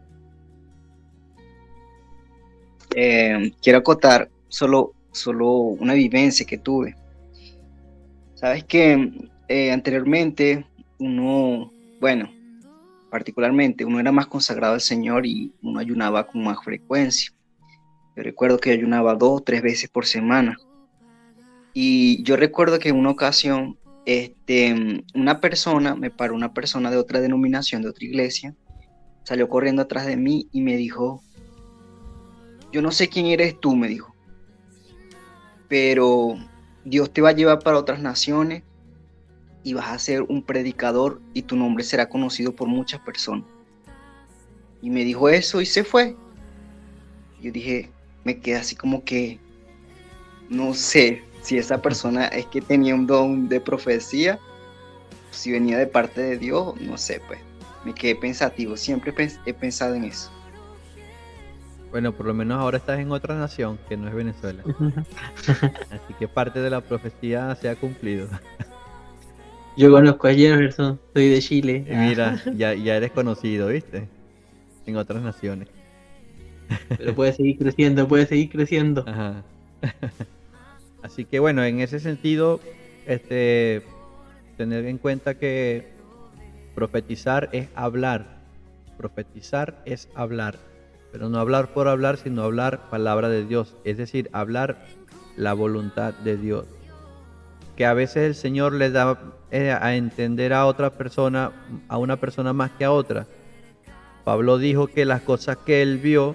Quiero acotar solo una vivencia que tuve. Sabes que anteriormente particularmente uno era más consagrado al Señor y uno ayunaba con más frecuencia. Yo recuerdo que ayunaba 2 o 3 veces por semana. Y yo recuerdo que en una ocasión, una persona de otra denominación, de otra iglesia, salió corriendo atrás de mí y me dijo, yo no sé quién eres tú, me dijo, pero Dios te va a llevar para otras naciones y vas a ser un predicador y tu nombre será conocido por muchas personas. Y me dijo eso y se fue. Yo dije, me quedé así como que, no sé si esa persona es que tenía un don de profecía, si venía de parte de Dios, no sé, pues. Me quedé pensativo, siempre he pensado en eso. Bueno, por lo menos ahora estás en otra nación que no es Venezuela. Así que parte de la profecía se ha cumplido. Yo conozco a Jefferson, soy de Chile. Y mira, ya eres conocido, ¿viste? En otras naciones. Pero puede seguir creciendo, puede seguir creciendo. Ajá. Así que bueno, en ese sentido, tener en cuenta que profetizar es hablar. Profetizar es hablar. Pero no hablar por hablar, sino hablar palabra de Dios. Es decir, hablar la voluntad de Dios. Que a veces el Señor le da a entender a otra persona, a una persona más que a otra. Pablo dijo que las cosas que él vio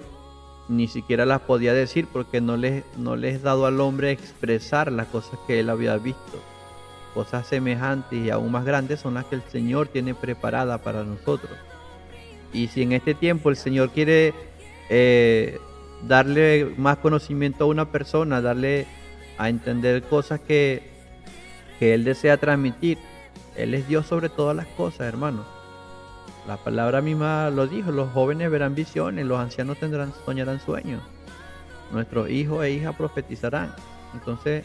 ni siquiera las podía decir porque no les es dado al hombre expresar las cosas que él había visto. Cosas semejantes y aún más grandes son las que el Señor tiene preparadas para nosotros. Y si en este tiempo el Señor quiere darle más conocimiento a una persona, darle a entender cosas que Él desea transmitir, Él es Dios sobre todas las cosas, hermano. La palabra misma lo dijo, los jóvenes verán visiones, los ancianos soñarán sueños, nuestros hijos e hijas profetizarán. Entonces,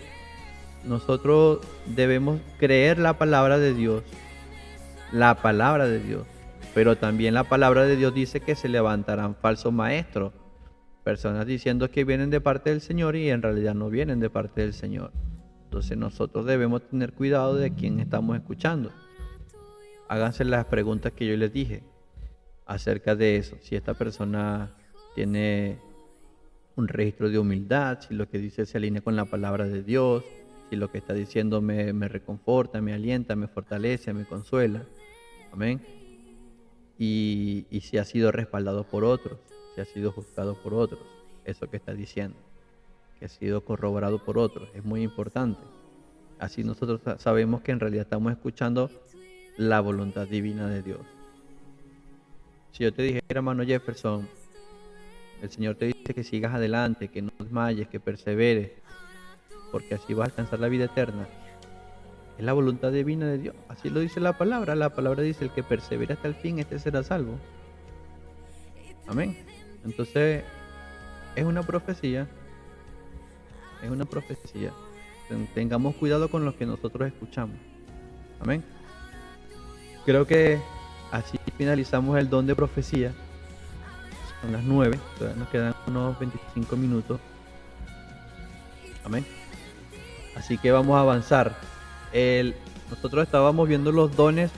nosotros debemos creer la palabra de Dios, pero también la palabra de Dios dice que se levantarán falsos maestros, personas diciendo que vienen de parte del Señor y en realidad no vienen de parte del Señor. Entonces nosotros debemos tener cuidado de quién estamos escuchando. Háganse las preguntas que yo les dije acerca de eso. Si esta persona tiene un registro de humildad, si lo que dice se alinea con la palabra de Dios, si lo que está diciendo me reconforta, me alienta, me fortalece, me consuela. Amén. Y si ha sido respaldado por otros, si ha sido juzgado por otros, eso que está diciendo, que ha sido corroborado por otros, es muy importante. Así nosotros sabemos que en realidad estamos escuchando la voluntad divina de Dios. Si yo te dijera, hermano Jefferson, el Señor te dice que sigas adelante, que no desmayes, que perseveres, porque así vas a alcanzar la vida eterna. Es la voluntad divina de Dios. Así lo dice la palabra. La palabra dice, el que persevera hasta el fin, este será salvo. Amén. Entonces, es una profecía. Es una profecía. Tengamos cuidado con lo que nosotros escuchamos. Amén. Creo que así finalizamos el don de profecía. Son las 9. Todavía nos quedan unos 25 minutos. Amén. Así que vamos a avanzar. Nosotros estábamos viendo los dones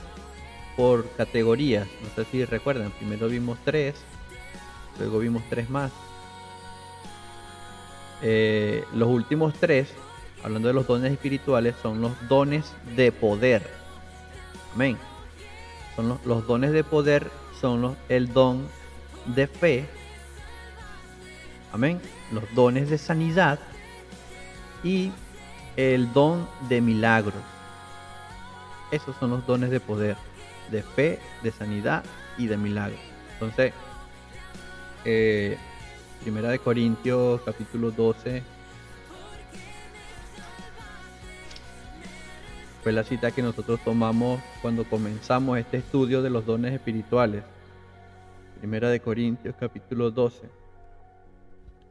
por categorías. No sé si recuerdan. Primero vimos 3. Luego vimos 3 más. Los últimos 3, hablando de los dones espirituales, son los dones de poder. Amén. Son los dones de poder son el don de fe. Amén. Los dones de sanidad y el don de milagros. Esos son los dones de poder, de fe, de sanidad y de milagros. Entonces, Primera de Corintios capítulo 12 fue la cita que nosotros tomamos cuando comenzamos este estudio de los dones espirituales. Primera de Corintios capítulo 12,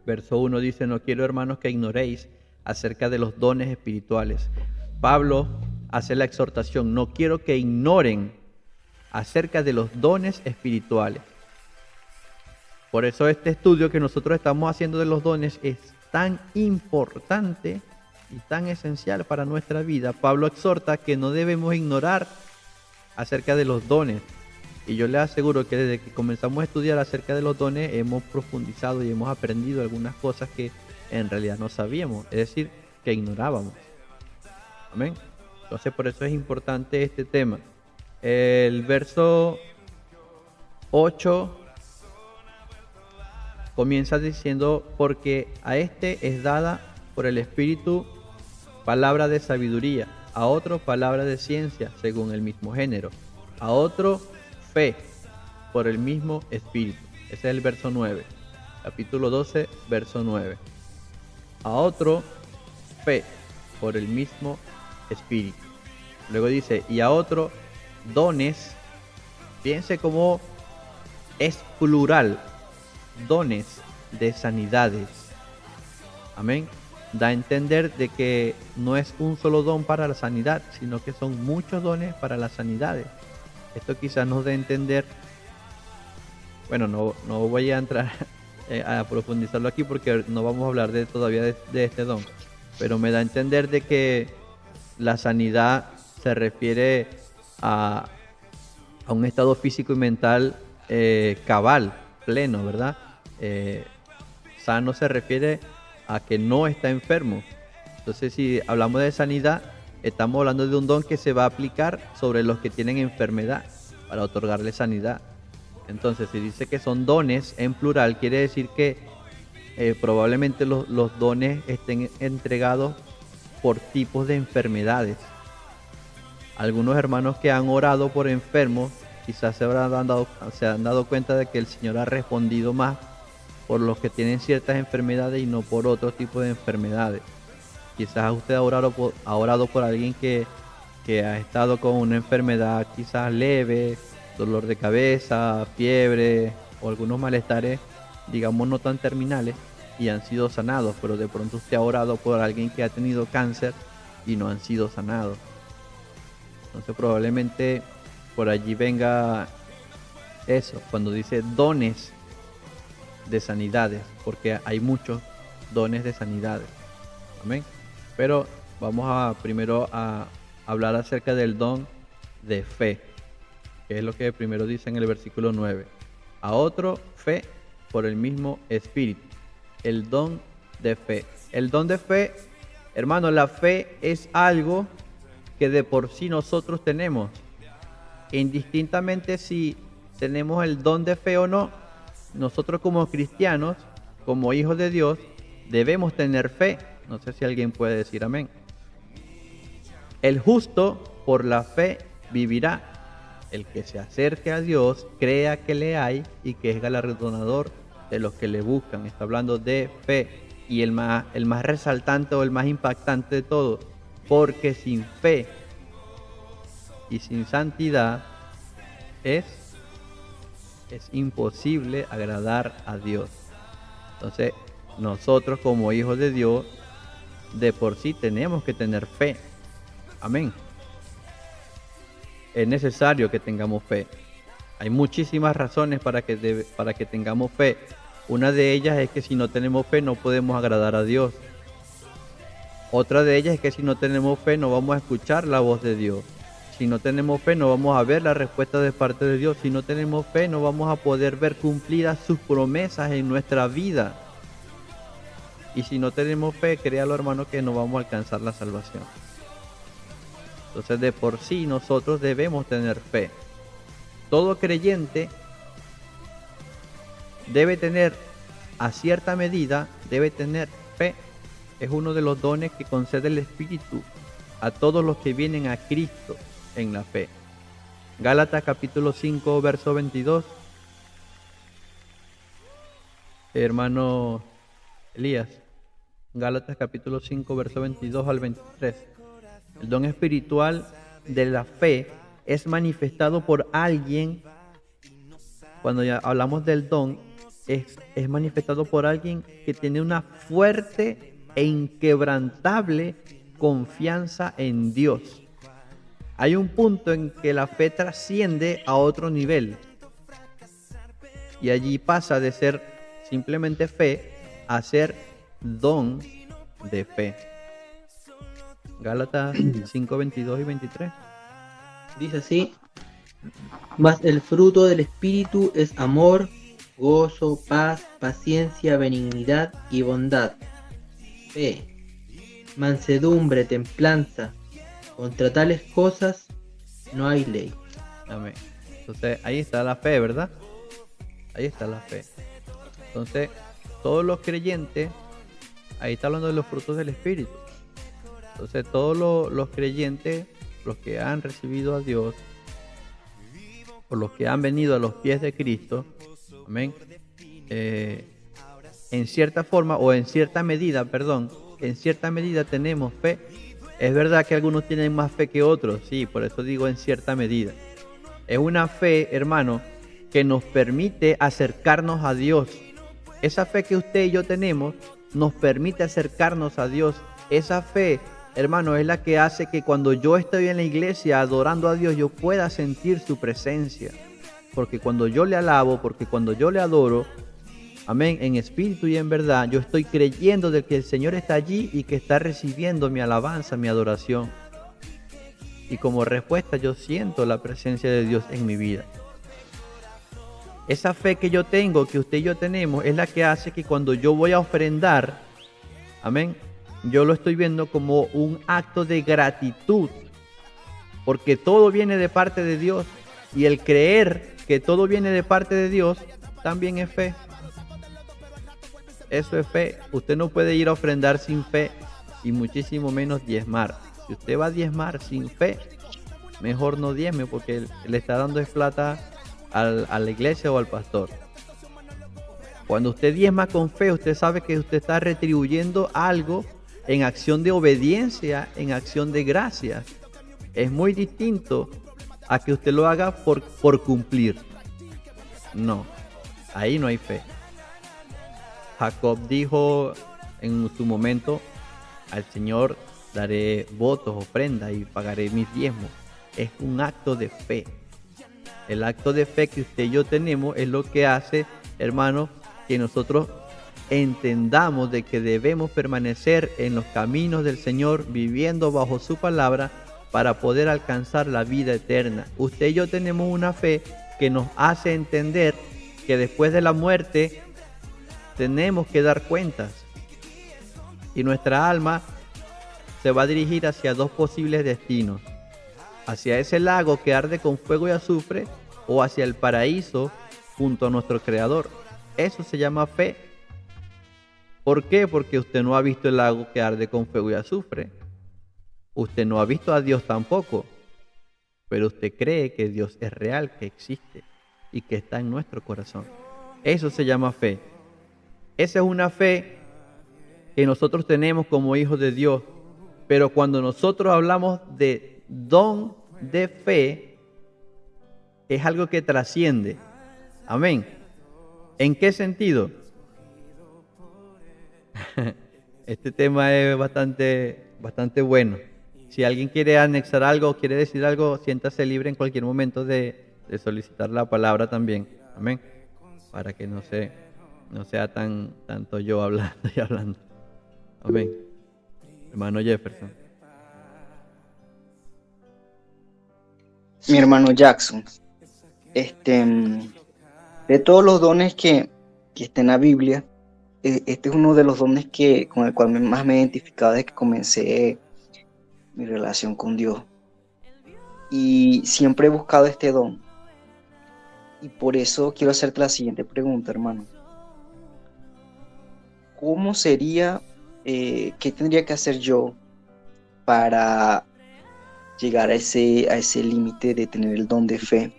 verso 1 dice: no quiero, hermanos, que ignoréis acerca de los dones espirituales. Pablo hace la exhortación: no quiero que ignoren acerca de los dones espirituales. Por eso este estudio que nosotros estamos haciendo de los dones es tan importante y tan esencial para nuestra vida. Pablo exhorta que no debemos ignorar acerca de los dones. Y yo les aseguro que desde que comenzamos a estudiar acerca de los dones hemos profundizado y hemos aprendido algunas cosas que en realidad no sabíamos, es decir, que ignorábamos. Amén. Entonces por eso es importante este tema. El verso 8 comienza diciendo: porque a este es dada por el Espíritu palabra de sabiduría, a otro palabra de ciencia según el mismo género, a otro fe por el mismo Espíritu. Ese es el verso 9, capítulo 12, verso 9. A otro fe por el mismo Espíritu. Luego dice: y a otro dones. Fíjense cómo es plural: dones de sanidades. Amén. Da a entender de que no es un solo don para la sanidad, sino que son muchos dones para las sanidades. Esto quizás nos dé a entender, bueno, no voy a entrar a profundizarlo aquí porque no vamos a hablar todavía de este don, pero me da a entender de que la sanidad se refiere a un estado físico y mental cabal, pleno, ¿verdad? Sano se refiere a que no está enfermo. Entonces, si hablamos de sanidad, estamos hablando de un don que se va a aplicar sobre los que tienen enfermedad para otorgarle sanidad. Entonces, si dice que son dones en plural, quiere decir que probablemente los dones estén entregados por tipos de enfermedades. Algunos hermanos que han orado por enfermos quizás se han dado cuenta de que el Señor ha respondido más por los que tienen ciertas enfermedades y no por otro tipo de enfermedades. Quizás usted ha orado por alguien que ha estado con una enfermedad quizás leve, dolor de cabeza, fiebre o algunos malestares, digamos, no tan terminales, y han sido sanados, pero de pronto usted ha orado por alguien que ha tenido cáncer y no han sido sanados. Entonces probablemente por allí venga eso, cuando dice dones de sanidades, porque hay muchos dones de sanidades. Amén. Pero vamos primero a hablar acerca del don de fe, que es lo que primero dice en el versículo 9. A otro fe por el mismo Espíritu. El don de fe. El don de fe, hermano, la fe es algo que de por sí nosotros tenemos. Indistintamente si tenemos el don de fe o no, nosotros como cristianos, como hijos de Dios, debemos tener fe. No sé si alguien puede decir amén. El justo por la fe vivirá. El que se acerque a Dios, crea que le hay y que es galardonador de los que le buscan. Está hablando de fe. Y el más resaltante o el más impactante de todo, porque sin fe y sin santidad es imposible agradar a Dios. Entonces, nosotros como hijos de Dios, de por sí tenemos que tener fe. Amén. Es necesario que tengamos fe. Hay muchísimas razones para que tengamos fe. Una de ellas es que si no tenemos fe no podemos agradar a Dios. Otra de ellas es que si no tenemos fe no vamos a escuchar la voz de Dios. Si no tenemos fe no vamos a ver la respuesta de parte de Dios. Si no tenemos fe no vamos a poder ver cumplidas sus promesas en nuestra vida. Y si no tenemos fe, créalo, hermano, que no vamos a alcanzar la salvación. Entonces, de por sí nosotros debemos tener fe. Todo creyente debe tener, a cierta medida, debe tener fe. Es uno de los dones que concede el Espíritu a todos los que vienen a Cristo en la fe. Gálatas capítulo 5, verso 22. Hermano Elías, Gálatas capítulo 5, verso 22 al 23. El don espiritual de la fe es manifestado por alguien. Cuando ya hablamos del don, es manifestado por alguien que tiene una fuerte e inquebrantable confianza en Dios. Hay un punto en que la fe trasciende a otro nivel y allí pasa de ser simplemente fe a ser don de fe. Gálatas 5, 22 y 23. Dice así: mas el fruto del Espíritu es amor, gozo, paz, paciencia, benignidad y bondad, fe, mansedumbre, templanza. Contra tales cosas no hay ley. Amén. Entonces ahí está la fe, ¿verdad? Ahí está la fe. Entonces todos los creyentes, ahí está hablando de los frutos del Espíritu. Entonces todos los creyentes, los que han recibido a Dios, o los que han venido a los pies de Cristo, amén, en cierta forma o en cierta medida, tenemos fe. Es verdad que algunos tienen más fe que otros, sí, por eso digo en cierta medida. Es una fe, hermano, que nos permite acercarnos a Dios. Esa fe que usted y yo tenemos nos permite acercarnos a Dios. Esa fe, hermano, es la que hace que cuando yo estoy en la iglesia adorando a Dios, yo pueda sentir su presencia. Porque cuando yo le alabo, porque cuando yo le adoro, amén, en espíritu y en verdad, yo estoy creyendo de que el Señor está allí y que está recibiendo mi alabanza, mi adoración. Y como respuesta yo siento la presencia de Dios en mi vida. Esa fe que yo tengo, que usted y yo tenemos, es la que hace que cuando yo voy a ofrendar, amén, yo lo estoy viendo como un acto de gratitud. Porque todo viene de parte de Dios. Y el creer que todo viene de parte de Dios también es fe. Eso es fe. Usted no puede ir a ofrendar sin fe y muchísimo menos diezmar. Si usted va a diezmar sin fe, mejor no diezme porque le está dando plata a la iglesia o al pastor. Cuando usted diezma con fe, usted sabe que usted está retribuyendo algo en acción de obediencia, en acción de gracia. Es muy distinto a que usted lo haga por cumplir. No, ahí no hay fe. Jacob dijo en su momento: al Señor daré votos, ofrendas y pagaré mis diezmos. Es un acto de fe. El acto de fe que usted y yo tenemos es lo que hace, hermano, que nosotros entendamos de que debemos permanecer en los caminos del Señor, viviendo bajo su palabra para poder alcanzar la vida eterna. Usted y yo tenemos una fe que nos hace entender que después de la muerte tenemos que dar cuentas y nuestra alma se va a dirigir hacia dos posibles destinos: hacia ese lago que arde con fuego y azufre o hacia el paraíso junto a nuestro Creador. Eso se llama fe. ¿Por qué? Porque usted no ha visto el lago que arde con fuego y azufre. Usted no ha visto a Dios tampoco, pero usted cree que Dios es real, que existe y que está en nuestro corazón. Eso se llama fe. Esa es una fe que nosotros tenemos como hijos de Dios, pero cuando nosotros hablamos de don de fe, es algo que trasciende. Amén. ¿En qué sentido? Este tema es bastante bueno. Si alguien quiere anexar algo, quiere decir algo, siéntase libre en cualquier momento de solicitar la palabra también. Amén. Para que no sea tanto yo hablando y hablando. Amén. Hermano Jefferson. Mi hermano Jackson, de todos los dones que están en la Biblia, este es uno de los dones con el cual más me he identificado desde que comencé mi relación con Dios. Y siempre he buscado este don. Y por eso quiero hacerte la siguiente pregunta, hermano. ¿Cómo sería, qué tendría que hacer yo para llegar a ese límite de tener el don de fe?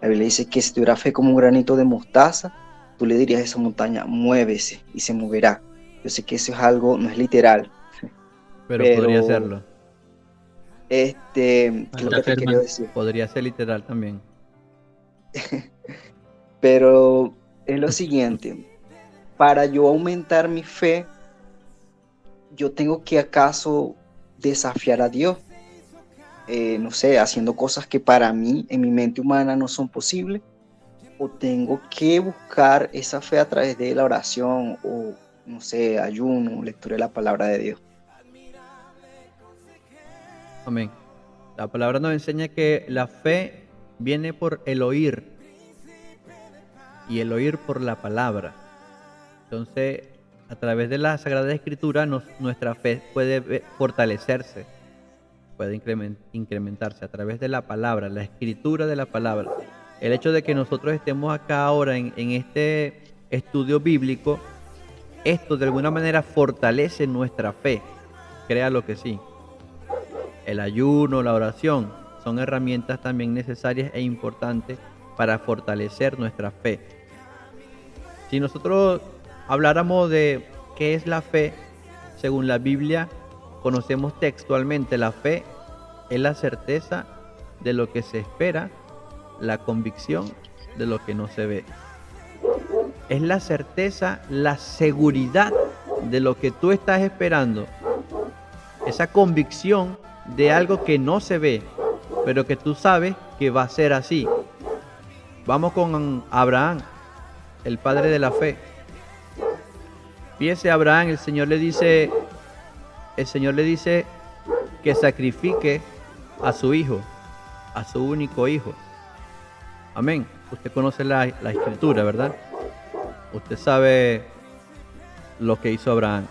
La Biblia dice que si tuviera fe como un granito de mostaza, tú le dirías a esa montaña: muévese, y se moverá. Yo sé que eso es algo, no es literal. Pero podría hacerlo. ¿Qué es lo que te quería decir? Podría ser literal también. Pero es lo siguiente, para yo aumentar mi fe, yo tengo que acaso desafiar a Dios, no sé, haciendo cosas que para mí, en mi mente humana, no son posibles, o tengo que buscar esa fe a través de la oración o, no sé, ayuno, lectura de la palabra de Dios. Amén. La palabra nos enseña que la fe viene por el oír y el oír por la palabra. Entonces, a través de la Sagrada Escritura, nuestra fe puede fortalecerse, puede incrementarse a través de la palabra, la escritura de la palabra. El hecho de que nosotros estemos acá ahora en este estudio bíblico, esto de alguna manera fortalece nuestra fe, créalo que sí. El ayuno, la oración, son herramientas también necesarias e importantes para fortalecer nuestra fe. Si nosotros habláramos de qué es la fe, según la Biblia, conocemos textualmente la fe es la certeza de lo que se espera, la convicción de lo que no se ve. Es la certeza, la seguridad de lo que tú estás esperando. Esa convicción de algo que no se ve, pero que tú sabes que va a ser así. Vamos con Abraham, el padre de la fe. Fíjese, Abraham, el Señor le dice que sacrifique a su hijo, a su único hijo. Amén. Usted conoce la escritura, ¿verdad? Usted sabe lo que hizo Abraham.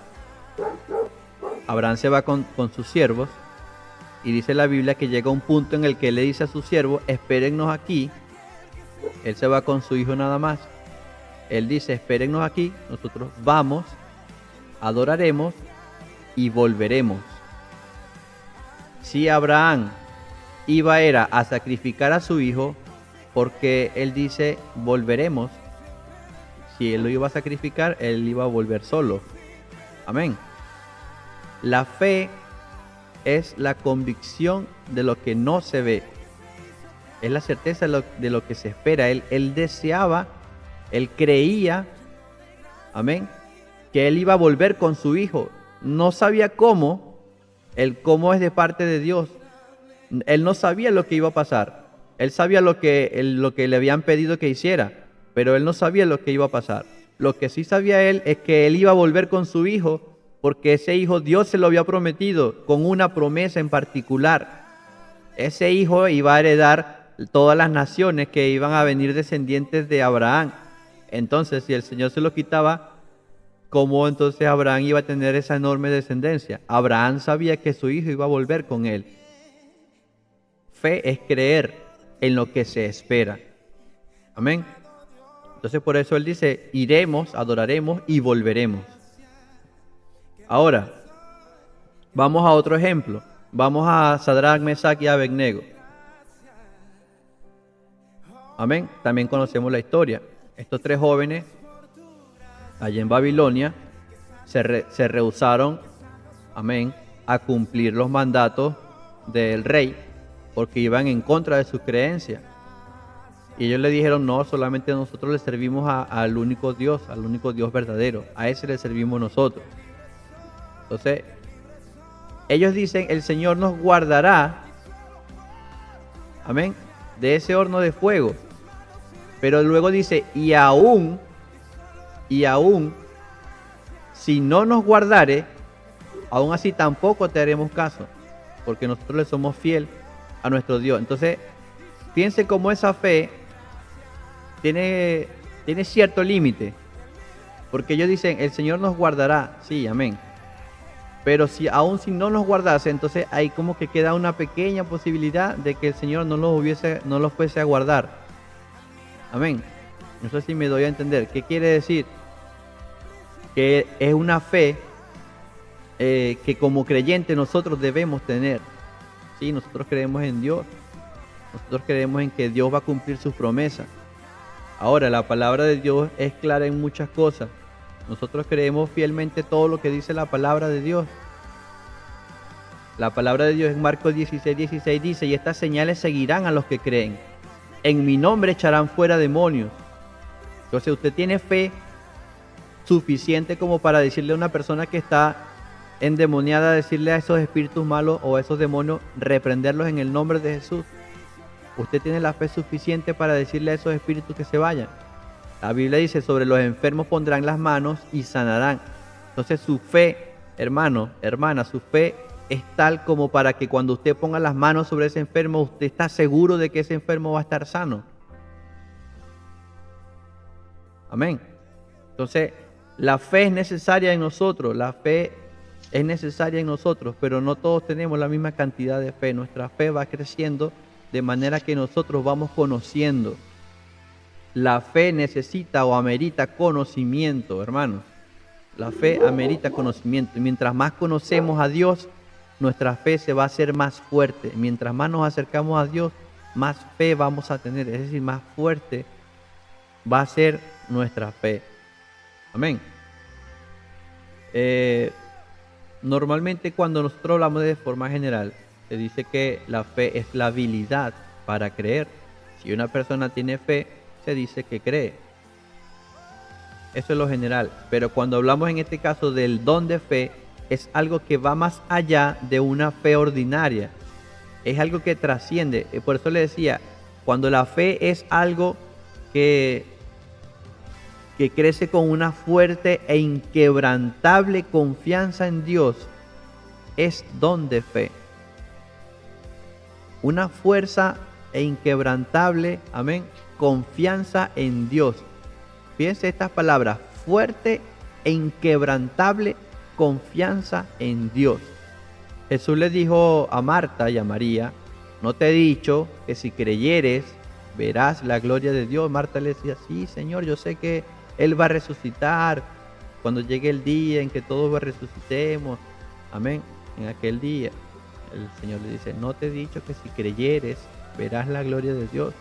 Abraham se va con sus siervos y dice la Biblia que llega un punto en el que le dice a sus siervos, espérennos aquí. Él se va con su hijo nada más. Él dice, espérennos aquí, nosotros vamos, adoraremos y volveremos. Si Abraham era a sacrificar a su hijo, porque él dice, volveremos. Si él lo iba a sacrificar, él iba a volver solo. Amén. La fe es la convicción de lo que no se ve. Es la certeza de lo que se espera. Él deseaba, él creía, amén, que él iba a volver con su hijo. No sabía cómo. El cómo es de parte de Dios. Él no sabía lo que iba a pasar. Él sabía lo que le habían pedido que hiciera, pero él no sabía lo que iba a pasar. Lo que sí sabía él es que él iba a volver con su hijo, porque ese hijo Dios se lo había prometido con una promesa en particular. Ese hijo iba a heredar todas las naciones que iban a venir descendientes de Abraham. Entonces, si el Señor se lo quitaba, ¿cómo entonces Abraham iba a tener esa enorme descendencia? Abraham sabía que su hijo iba a volver con él. Fe es creer en lo que se espera. Amén. Entonces por eso él dice, iremos, adoraremos y volveremos. Ahora, vamos a otro ejemplo. Vamos a Sadrach, Mesach y Abednego. Amén. También conocemos la historia. Estos tres jóvenes, allá en Babilonia, se rehusaron, amén, a cumplir los mandatos del rey, porque iban en contra de sus creencias. Y ellos le dijeron, no, solamente nosotros le servimos al único Dios verdadero. A ese le servimos nosotros. Entonces, ellos dicen, el Señor nos guardará, amén, de ese horno de fuego. Pero luego dice, y aún, si no nos guardare, aún así tampoco te haremos caso, porque nosotros le somos fiel a nuestro Dios. Entonces, piense cómo esa fe tiene cierto límite, porque ellos dicen, el Señor nos guardará, sí, amén. Pero aún si no nos guardase, entonces hay como que queda una pequeña posibilidad de que el Señor no los fuese a guardar. Amén. No sé si me doy a entender. ¿Qué quiere decir? Que es una fe que como creyente nosotros debemos tener. Sí, nosotros creemos en Dios. Nosotros creemos en que Dios va a cumplir sus promesas. Ahora, la palabra de Dios es clara en muchas cosas. Nosotros creemos fielmente todo lo que dice la palabra de Dios. La palabra de Dios en Marcos 16:16 dice: y estas señales seguirán a los que creen. En mi nombre echarán fuera demonios. Entonces usted tiene fe suficiente como para decirle a una persona que está endemoniada, decirle a esos espíritus malos o a esos demonios, reprenderlos en el nombre de Jesús. Usted tiene la fe suficiente para decirle a esos espíritus que se vayan. La Biblia dice: sobre los enfermos pondrán las manos y sanarán. Entonces su fe, hermano, hermana, su fe es tal como para que cuando usted ponga las manos sobre ese enfermo, usted está seguro de que ese enfermo va a estar sano. Amén. Entonces, la fe es necesaria en nosotros, la fe es necesaria en nosotros, pero no todos tenemos la misma cantidad de fe. Nuestra fe va creciendo de manera que nosotros vamos conociendo. La fe necesita o amerita conocimiento, hermanos. La fe amerita conocimiento. Y mientras más conocemos a Dios, nuestra fe se va a hacer más fuerte. Mientras más nos acercamos a Dios, más fe vamos a tener. Es decir, más fuerte va a ser nuestra fe. Amén. Normalmente cuando nosotros hablamos de forma general, se dice que la fe es la habilidad para creer. Si una persona tiene fe, se dice que cree. Eso es lo general. Pero cuando hablamos en este caso del don de fe, es algo que va más allá de una fe ordinaria. Es algo que trasciende. Por eso le decía, cuando la fe es algo que crece con una fuerte e inquebrantable confianza en Dios, es don de fe. Una fuerza e inquebrantable, amén, confianza en Dios. Fíjense estas palabras: fuerte e inquebrantable confianza en Dios. Jesús le dijo a Marta y a María: ¿no te he dicho que si creyeres verás la gloria de Dios? Marta le decía: sí, Señor, yo sé que Él va a resucitar cuando llegue el día en que todos resucitemos. Amén. En aquel día el Señor le dice: no te he dicho que si creyeres verás la gloria de Dios.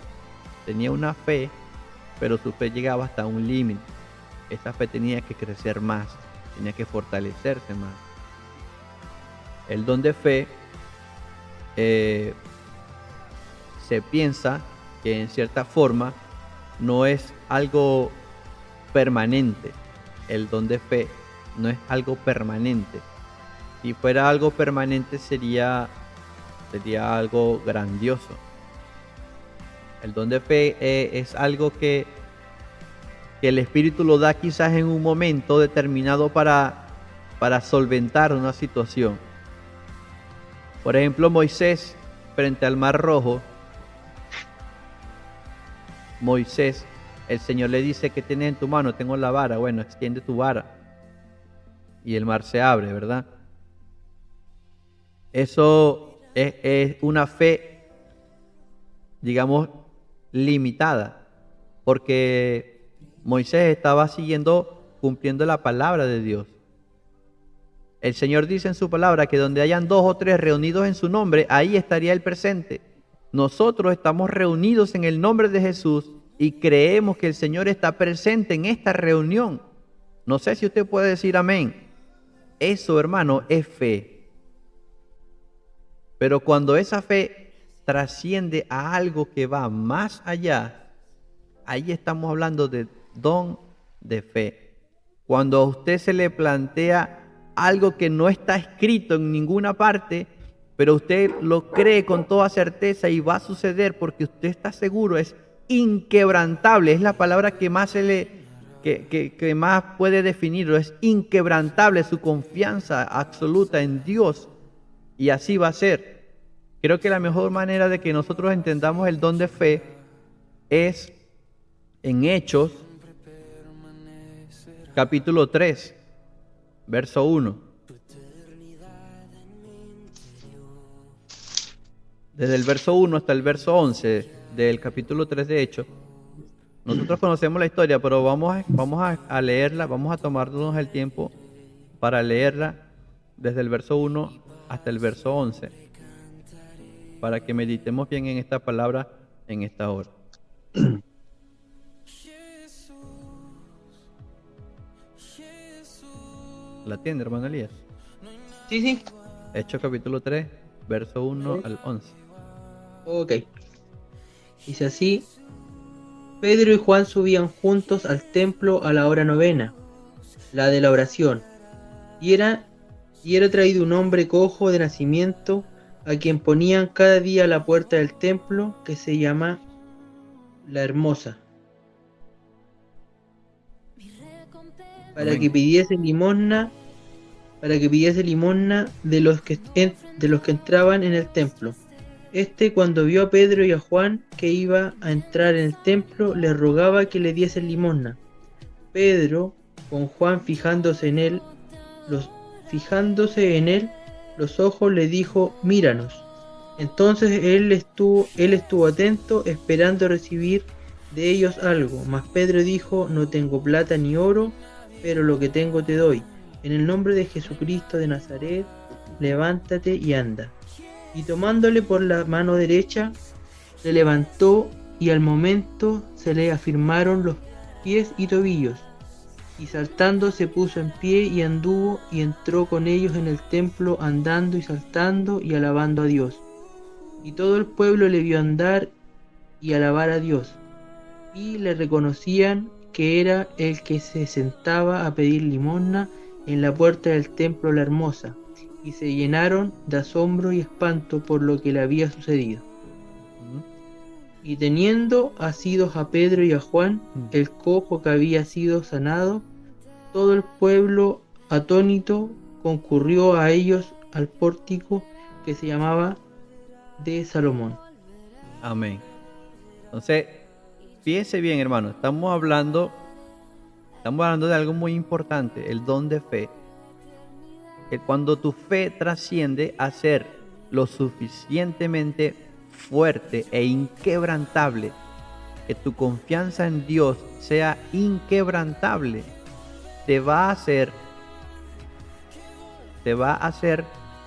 Tenía una fe, pero su fe llegaba hasta un límite. Esa fe tenía que crecer más, tenía que fortalecerse más. El don de fe se piensa que en cierta forma no es algo permanente. El don de fe no es algo permanente. Si fuera algo permanente sería algo grandioso. El don de fe es algo que el Espíritu lo da quizás en un momento determinado para solventar una situación. Por ejemplo, Moisés frente al Mar Rojo. Moisés, el Señor le dice: ¿qué tienes en tu mano? Tengo la vara. Bueno, extiende tu vara. Y el mar se abre, ¿verdad? Eso es una fe, digamos, limitada, porque Moisés estaba cumpliendo la palabra de Dios. El Señor dice en su palabra que donde hayan 2 o 3 reunidos en su nombre, ahí estaría Él presente. Nosotros estamos reunidos en el nombre de Jesús y creemos que el Señor está presente en esta reunión. No sé si usted puede decir amén. Eso, hermano, es fe. Pero cuando esa fe trasciende a algo que va más allá, ahí estamos hablando de don de fe. Cuando a usted se le plantea algo que no está escrito en ninguna parte, pero usted lo cree con toda certeza y va a suceder porque usted está seguro, es inquebrantable, es la palabra que más que más puede definirlo, es inquebrantable su confianza absoluta en Dios, y así va a ser. Creo que la mejor manera de que nosotros entendamos el don de fe es en Hechos, capítulo 3, verso 1. Desde el verso 1 hasta el verso 11 del capítulo 3 de Hechos, nosotros conocemos la historia, pero vamos a leerla, vamos a tomarnos el tiempo para leerla desde el verso 1 hasta el verso 11, para que meditemos bien en esta palabra en esta hora. ¿La atiende, hermano Elías? Sí. Hechos capítulo 3, verso 1 al 11. Ok. Dice así: Pedro y Juan subían juntos al templo a la hora novena, la de la oración, y era traído un hombre cojo de nacimiento, a quien ponían cada día a la puerta del templo, que se llama La Hermosa, para Amén. que pidiese limosna de los que entraban en el templo. Cuando vio a Pedro y a Juan que iba a entrar en el templo, le rogaba que le diesen limosna. Pedro, con Juan fijándose en él los ojos, le dijo: míranos. Entonces él estuvo atento, esperando recibir de ellos algo. Mas Pedro dijo: no tengo plata ni oro, pero lo que tengo te doy. En el nombre de Jesucristo de Nazaret, levántate y anda. Y tomándole por la mano derecha, le levantó, y al momento se le afirmaron los pies y tobillos. Y saltando se puso en pie y anduvo y entró con ellos en el templo, andando y saltando y alabando a Dios. Y todo el pueblo le vio andar y alabar a Dios, y le reconocían que era el que se sentaba a pedir limosna en la puerta del templo La Hermosa, y se llenaron de asombro y espanto por lo que le había sucedido. Y teniendo asidos a Pedro y a Juan, el cojo que había sido sanado, todo el pueblo atónito concurrió a ellos al pórtico que se llamaba de Salomón. Amén. Entonces, fíjense bien, hermano, estamos hablando de algo muy importante, el don de fe. Que cuando tu fe trasciende a ser lo suficientemente fuerte e inquebrantable, que tu confianza en Dios sea inquebrantable, te va a hacer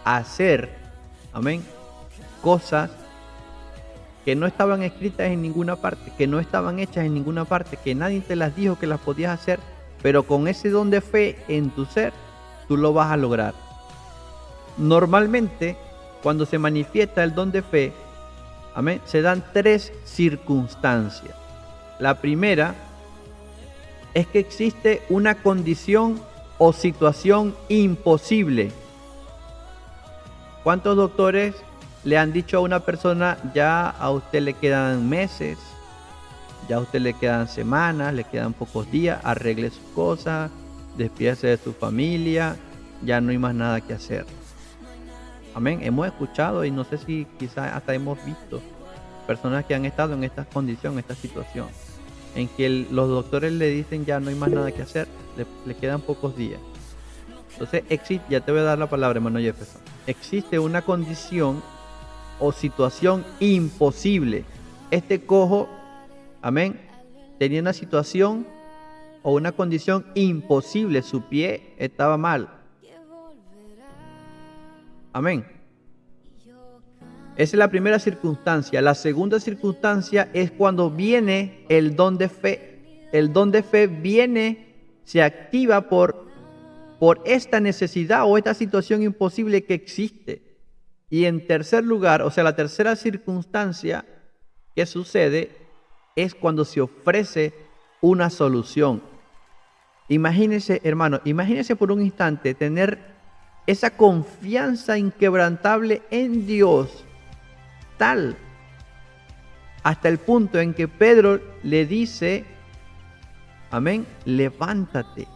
hacer, amén, cosas que no estaban escritas en ninguna parte, que no estaban hechas en ninguna parte, que nadie te las dijo que las podías hacer, pero con ese don de fe en tu ser, tú lo vas a lograr. Normalmente, cuando se manifiesta el don de fe, amén, se dan 3 circunstancias. La primera es que existe una condición o situación imposible. ¿Cuántos doctores le han dicho a una persona: ya a usted le quedan meses, ya a usted le quedan semanas, le quedan pocos días, arregle sus cosas, despídase de su familia, ya no hay más nada que hacer? Amén. Hemos escuchado, y no sé si quizás hasta hemos visto personas que han estado en esta condición, en esta situación, en que los doctores le dicen: ya no hay más nada que hacer, le quedan pocos días. Entonces, ya te voy a dar la palabra, hermano Jefferson. Existe una condición o situación imposible. Este cojo, amén, tenía una situación o una condición imposible. Su pie estaba mal. Amén. Esa es la primera circunstancia. La segunda circunstancia es cuando viene el don de fe. El don de fe se activa por esta necesidad o esta situación imposible que existe. Y en tercer lugar, o sea, la tercera circunstancia que sucede es cuando se ofrece una solución. Imagínense, hermano, por un instante tener esa confianza inquebrantable en Dios, tal hasta el punto en que Pedro le dice: amén, levántate.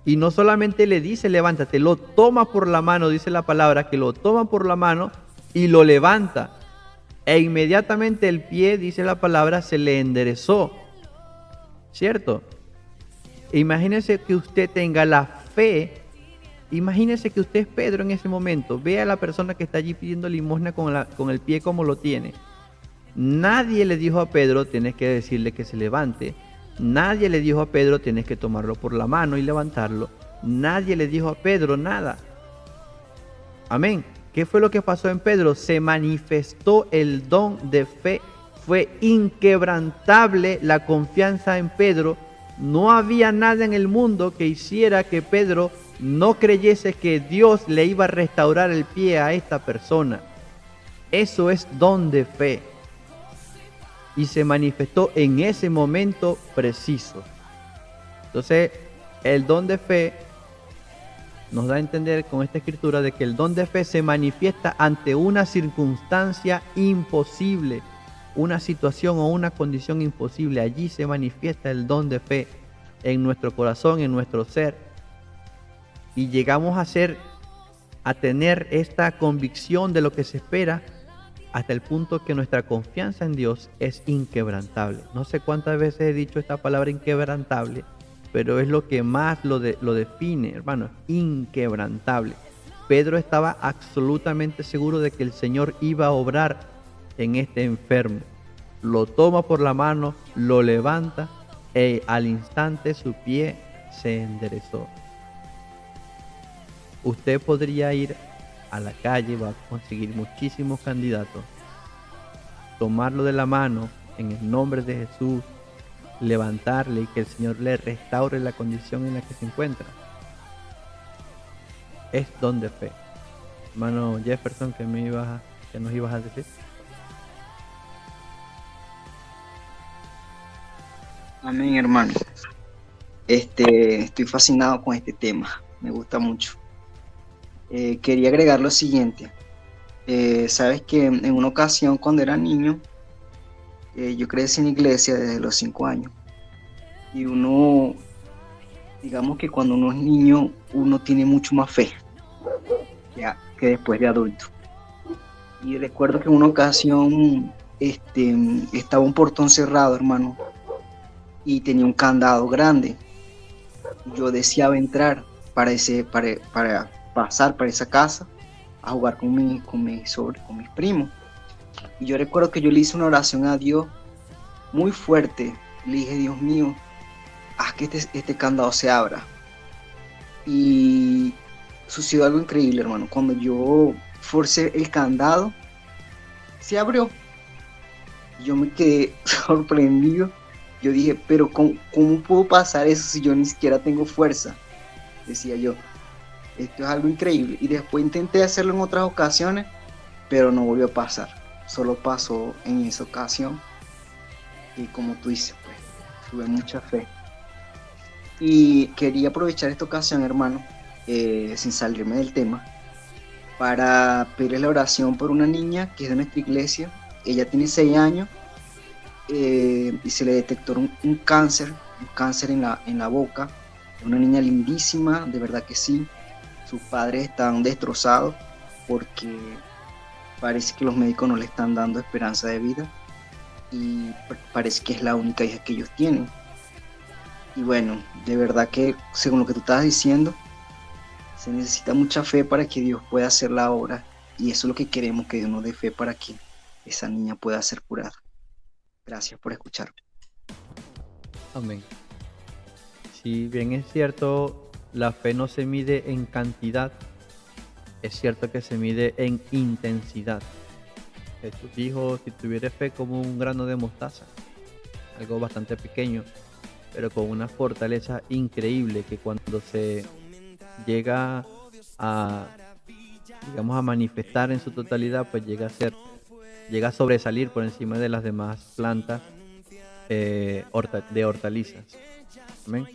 Y no solamente le dice levántate, lo toma por la mano, dice la palabra, que lo toma por la mano y lo levanta. E inmediatamente el pie, dice la palabra, se le enderezó. ¿Cierto? Imagínese que usted tenga la fe. Imagínese que usted es Pedro en ese momento. Vea a la persona que está allí pidiendo limosna con el pie como lo tiene. Nadie le dijo a Pedro: tienes que decirle que se levante. Nadie le dijo a Pedro: tienes que tomarlo por la mano y levantarlo. Nadie le dijo a Pedro nada. Amén. ¿Qué fue lo que pasó en Pedro? Se manifestó el don de fe. Fue inquebrantable la confianza en Pedro. No había nada en el mundo que hiciera que Pedro no creyese que Dios le iba a restaurar el pie a esta persona. Eso es don de fe. Y se manifestó en ese momento preciso. Entonces, el don de fe nos da a entender con esta escritura de que el don de fe se manifiesta ante una circunstancia imposible, una situación o una condición imposible. Allí se manifiesta el don de fe en nuestro corazón, en nuestro ser. Y llegamos a tener esta convicción de lo que se espera hasta el punto que nuestra confianza en Dios es inquebrantable. No sé cuántas veces he dicho esta palabra inquebrantable, pero es lo que más lo define, hermano, inquebrantable. Pedro estaba absolutamente seguro de que el Señor iba a obrar en este enfermo. Lo toma por la mano, lo levanta y al instante su pie se enderezó. Usted podría ir a la calle, va a conseguir muchísimos candidatos, tomarlo de la mano en el nombre de Jesús, levantarle y que el Señor le restaure la condición en la que se encuentra. Es don de fe. Hermano Jefferson, ¿qué nos ibas a decir? Amén, hermano. Estoy fascinado con este tema, me gusta mucho. Quería agregar lo siguiente. Sabes que en una ocasión cuando era niño, yo crecí en iglesia desde los 5 años. Y uno, digamos que cuando uno es niño, uno tiene mucho más fe ya que después de adulto. Y recuerdo que en una ocasión estaba un portón cerrado, hermano, y tenía un candado grande. Yo deseaba entrar para pasar para esa casa a jugar con mis primos. Y yo recuerdo que yo le hice una oración a Dios muy fuerte. Le dije, Dios mío, haz que este candado se abra. Y sucedió algo increíble, hermano. Cuando yo forcé el candado, se abrió. Yo me quedé sorprendido. Yo dije, pero ¿cómo puedo pasar eso si yo ni siquiera tengo fuerza? Decía yo, esto es algo increíble. Y después intenté hacerlo en otras ocasiones, pero no volvió a pasar. Solo pasó en esa ocasión. Y como tú dices, pues, tuve mucha fe. Y quería aprovechar esta ocasión, hermano, sin salirme del tema, para pedirle la oración por una niña que es de nuestra iglesia. Ella tiene 6 años y se le detectó un cáncer en la boca. Una niña lindísima, de verdad que sí. Sus padres están destrozados porque parece que los médicos no le están dando esperanza de vida y parece que es la única hija que ellos tienen. Y bueno, de verdad que según lo que tú estabas diciendo, se necesita mucha fe para que Dios pueda hacer la obra, y eso es lo que queremos, que Dios nos dé fe para que esa niña pueda ser curada. Gracias por escuchar. Amén. Si bien es cierto, la fe no se mide en cantidad, es cierto que se mide en intensidad. Jesús dijo, si tuvieras fe como un grano de mostaza, algo bastante pequeño, pero con una fortaleza increíble que cuando se llega a, digamos, a manifestar en su totalidad, pues llega a sobresalir por encima de las demás plantas de hortalizas. ¿Amén?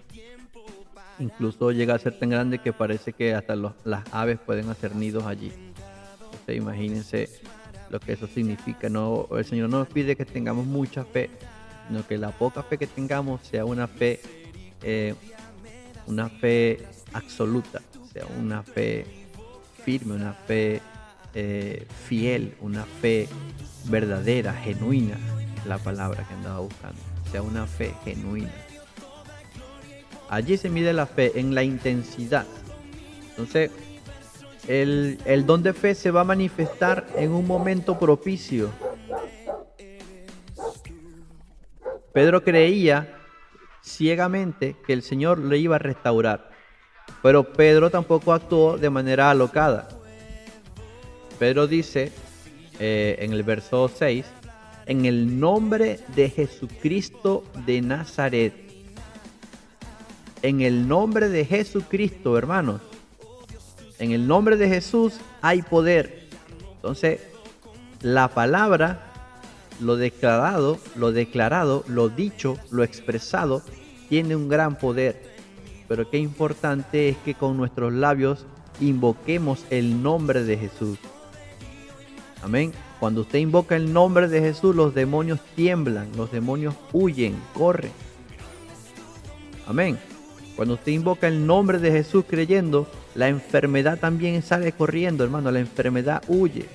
Incluso llega a ser tan grande que parece que hasta las aves pueden hacer nidos allí. Entonces, imagínense lo que eso significa. No, el Señor no nos pide que tengamos mucha fe, sino que la poca fe que tengamos sea una fe absoluta, sea una fe firme, una fe fiel, una fe verdadera, genuina, es la palabra que andaba buscando, sea una fe genuina. Allí se mide la fe en la intensidad. Entonces, el don de fe se va a manifestar en un momento propicio. Pedro creía ciegamente que el Señor le iba a restaurar, pero Pedro tampoco actuó de manera alocada. Pedro dice en el verso 6, en el nombre de Jesucristo de Nazaret. En el nombre de Jesucristo, hermanos. En el nombre de Jesús hay poder. Entonces, la palabra, lo declarado, lo dicho, lo expresado, tiene un gran poder. Pero qué importante es que con nuestros labios invoquemos el nombre de Jesús. Amén. Cuando usted invoca el nombre de Jesús, los demonios tiemblan, los demonios huyen, corren. Amén. Cuando usted invoca el nombre de Jesús creyendo, la enfermedad también sale corriendo, hermano. La enfermedad huye.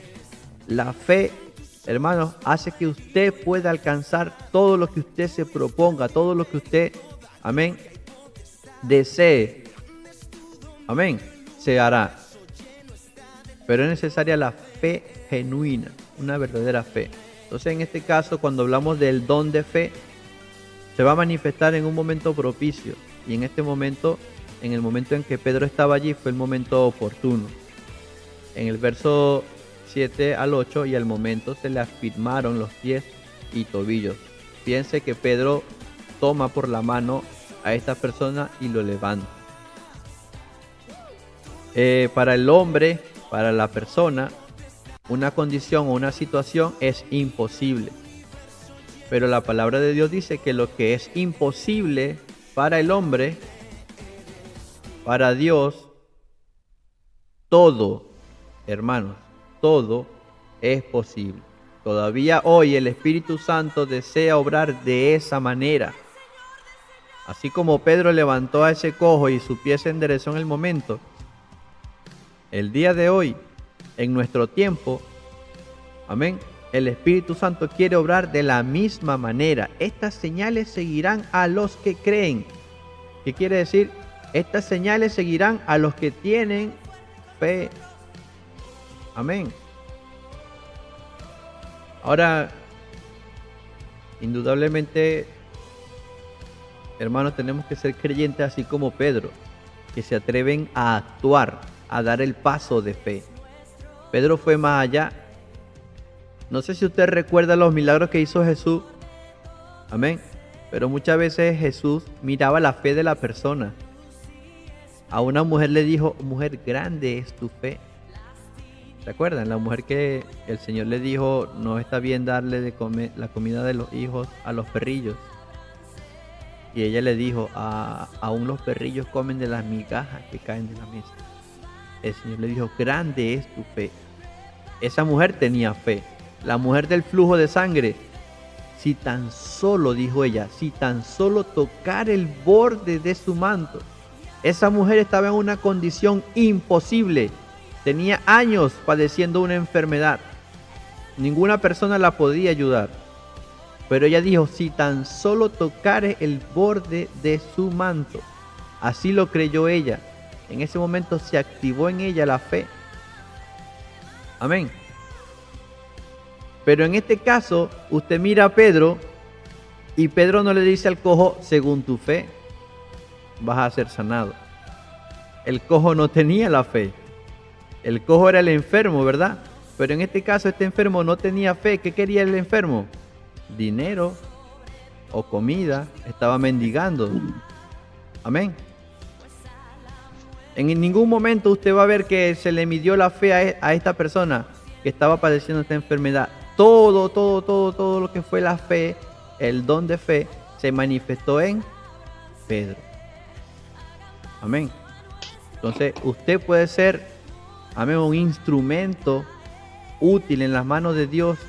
La fe, hermanos, hace que usted pueda alcanzar todo lo que usted se proponga, todo lo que usted, amén, desee. Amén. Se hará. Pero es necesaria la fe genuina, una verdadera fe. Entonces, en este caso, cuando hablamos del don de fe, se va a manifestar en un momento propicio. Y en este momento, en el momento en que Pedro estaba allí, fue el momento oportuno. En el verso 7 al 8, y al momento se le afirmaron los pies y tobillos. Piense que Pedro toma por la mano a esta persona y lo levanta. Para el hombre, para la persona, una condición o una situación es imposible. Pero la palabra de Dios dice que lo que es imposible para el hombre, para Dios, todo, hermanos, todo es posible. Todavía hoy el Espíritu Santo desea obrar de esa manera. Así como Pedro levantó a ese cojo y su pie se enderezó en el momento, el día de hoy, en nuestro tiempo, amén, el Espíritu Santo quiere obrar de la misma manera. Estas señales seguirán a los que creen. ¿Qué quiere decir? Estas señales seguirán a los que tienen fe. Amén. Ahora, indudablemente, hermanos, tenemos que ser creyentes así como Pedro, que se atreven a actuar, a dar el paso de fe. Pedro fue más allá. No sé si usted recuerda los milagros que hizo Jesús. Amén. Pero muchas veces Jesús miraba la fe de la persona. A una mujer le dijo: mujer, grande es tu fe. ¿Se acuerdan? La mujer que el Señor le dijo: no está bien darle de comer la comida de los hijos a los perrillos. Y ella le dijo: aún los perrillos comen de las migajas que caen de la mesa. El Señor le dijo: grande es tu fe. Esa mujer tenía fe. La mujer del flujo de sangre, si tan solo, dijo ella, si tan solo tocar el borde de su manto. Esa mujer estaba en una condición imposible. Tenía años padeciendo una enfermedad. Ninguna persona la podía ayudar. Pero ella dijo: si tan solo tocare el borde de su manto. Así lo creyó ella. En ese momento se activó en ella la fe. Amén. Pero en este caso, usted mira a Pedro y Pedro no le dice al cojo: según tu fe vas a ser sanado. El cojo no tenía la fe. El cojo era el enfermo, ¿verdad? Pero en este caso este enfermo no tenía fe. ¿Qué quería el enfermo? Dinero o comida. Estaba mendigando. Amén. En ningún momento usted va a ver que se le midió la fe a esta persona que estaba padeciendo esta enfermedad. Todo lo que fue la fe, el don de fe, se manifestó en Pedro. Amén. Entonces, usted puede ser, amén, un instrumento útil en las manos de Dios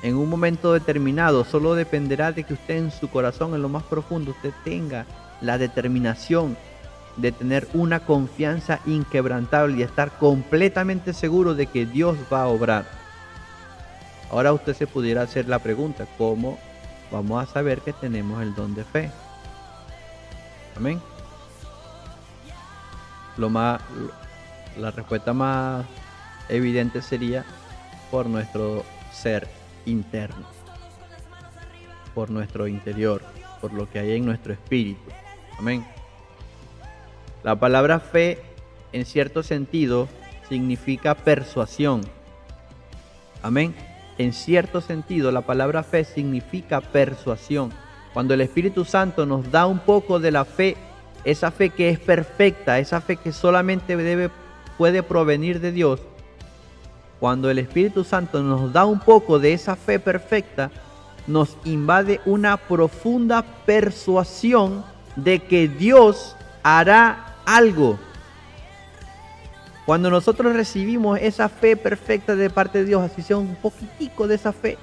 en un momento determinado. Solo dependerá de que usted en su corazón, en lo más profundo, usted tenga la determinación de tener una confianza inquebrantable y estar completamente seguro de que Dios va a obrar. Ahora usted se pudiera hacer la pregunta: ¿cómo vamos a saber que tenemos el don de fe? Amén. La respuesta más evidente sería por nuestro ser interno, por nuestro interior, por lo que hay en nuestro espíritu. Amén. La palabra fe, en cierto sentido, significa persuasión. Amén. En cierto sentido, la palabra fe significa persuasión. Cuando el Espíritu Santo nos da un poco de la fe, esa fe que es perfecta, esa fe que solamente puede provenir de Dios, cuando el Espíritu Santo nos da un poco de esa fe perfecta, nos invade una profunda persuasión de que Dios hará algo. Cuando nosotros recibimos esa fe perfecta de parte de Dios, así sea un poquitico de esa fe,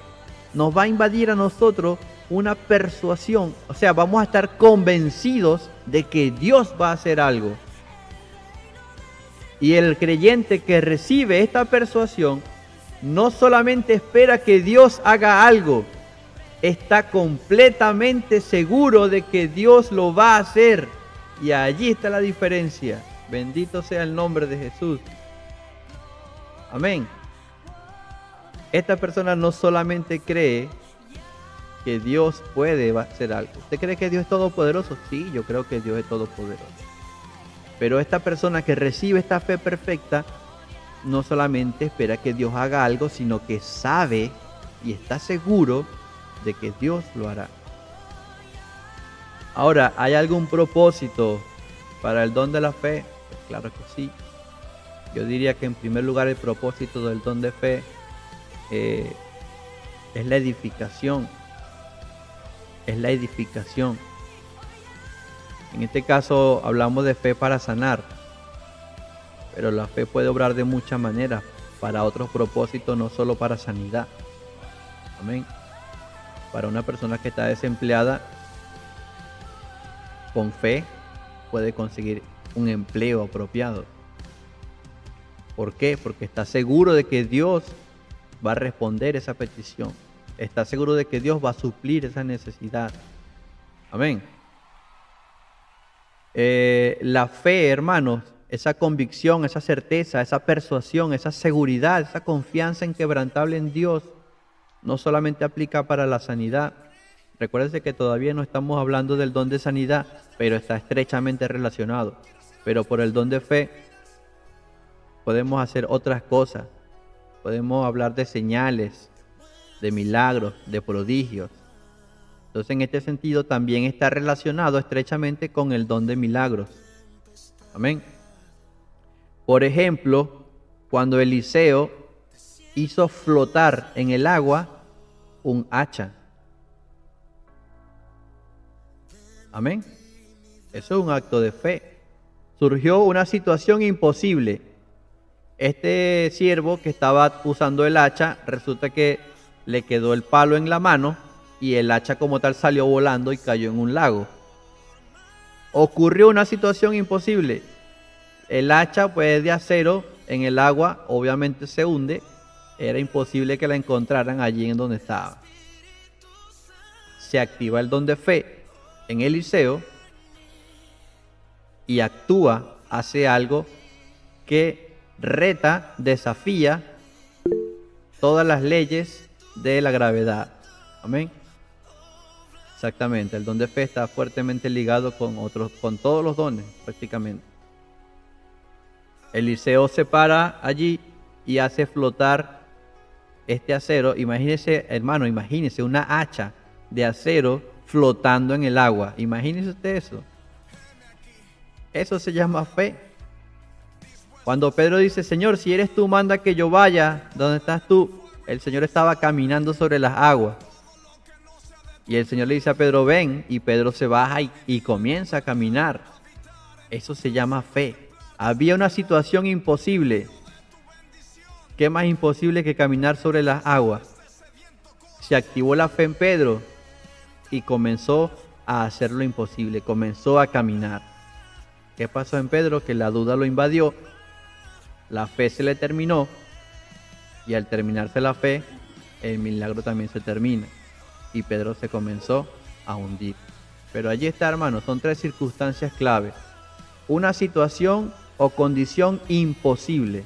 nos va a invadir a nosotros una persuasión. O sea, vamos a estar convencidos de que Dios va a hacer algo. Y el creyente que recibe esta persuasión no solamente espera que Dios haga algo, está completamente seguro de que Dios lo va a hacer. Y allí está la diferencia. Bendito sea el nombre de Jesús. Amén. Esta persona no solamente cree que Dios puede hacer algo. ¿Usted cree que Dios es todopoderoso? Sí, yo creo que Dios es todopoderoso. Pero esta persona que recibe esta fe perfecta no solamente espera que Dios haga algo, sino que sabe y está seguro de que Dios lo hará. Ahora, ¿hay algún propósito para el don de la fe? Pues claro que sí. Yo diría que en primer lugar el propósito del don de fe es la edificación. Es la edificación. En este caso hablamos de fe para sanar, pero la fe puede obrar de muchas maneras, para otros propósitos, no solo para sanidad. Amén. Para una persona que está desempleada, con fe puede conseguir un empleo apropiado. ¿Por qué? Porque está seguro de que Dios va a responder esa petición. Está seguro de que Dios va a suplir esa necesidad. Amén. La fe, hermanos, esa convicción, esa certeza, esa persuasión, esa seguridad, esa confianza inquebrantable en Dios, no solamente aplica para la sanidad. Recuérdense que todavía no estamos hablando del don de sanidad, pero está estrechamente relacionado. Pero por el don de fe podemos hacer otras cosas. Podemos hablar de señales, de milagros, de prodigios. Entonces, en este sentido, también está relacionado estrechamente con el don de milagros. Amén. Por ejemplo, cuando Eliseo hizo flotar en el agua un hacha. Amén. Eso es un acto de fe. Surgió una situación imposible. Este siervo que estaba usando el hacha, resulta que le quedó el palo en la mano y el hacha como tal salió volando y cayó en un lago. Ocurrió una situación imposible. El hacha, pues, de acero en el agua, obviamente se hunde. Era imposible que la encontraran allí en donde estaba. Se activa el don de fe en Eliseo y actúa, hace algo que reta, desafía todas las leyes de la gravedad. Amén. Exactamente, el don de fe está fuertemente ligado con todos los dones, prácticamente. Eliseo se para allí y hace flotar este acero. Imagínese, hermano, imagínese una hacha de acero flotando en el agua. Imagínese usted eso. Eso se llama fe. Cuando Pedro dice, Señor, si eres tú, manda que yo vaya. ¿Dónde estás tú? El Señor estaba caminando sobre las aguas. Y el Señor le dice a Pedro, ven. Y Pedro se baja y comienza a caminar. Eso se llama fe. Había una situación imposible. ¿Qué más imposible que caminar sobre las aguas? Se activó la fe en Pedro y comenzó a hacer lo imposible. Comenzó a caminar. ¿Qué pasó en Pedro? Que la duda lo invadió. La fe se le terminó. Y al terminarse la fe, el milagro también se termina. Y Pedro se comenzó a hundir. Pero allí está, hermanos, son tres circunstancias claves. Una situación o condición imposible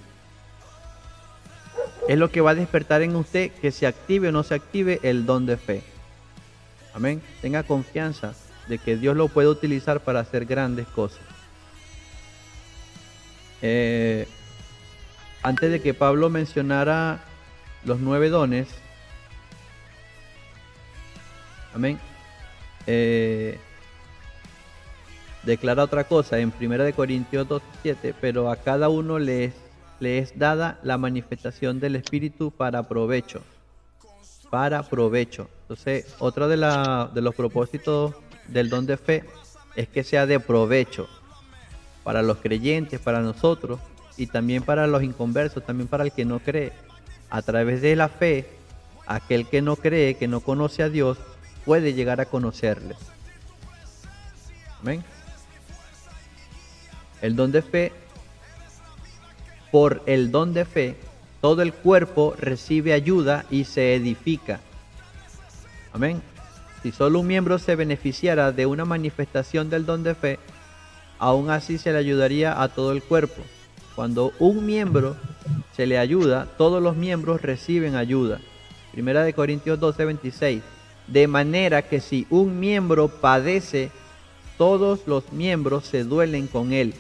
es lo que va a despertar en usted que se active o no se active el don de fe. Amén. Tenga confianza de que Dios lo puede utilizar para hacer grandes cosas. Antes de que Pablo mencionara los 9 dones, amén, declara otra cosa en 1 Corintios 2:7, pero a cada uno le es le es dada la manifestación del Espíritu para provecho. Para provecho. Entonces, otro de los propósitos del don de fe es que sea de provecho para los creyentes, para nosotros, y también para los inconversos, también para el que no cree. A través de la fe, aquel que no cree, que no conoce a Dios, puede llegar a conocerle. Amén. El don de fe, por el don de fe, todo el cuerpo recibe ayuda y se edifica. Amén. Si solo un miembro se beneficiara de una manifestación del don de fe, aún así se le ayudaría a todo el cuerpo. Cuando un miembro se le ayuda, todos los miembros reciben ayuda. Primera de Corintios 12:26. De manera que si un miembro padece, todos los miembros se duelen con él.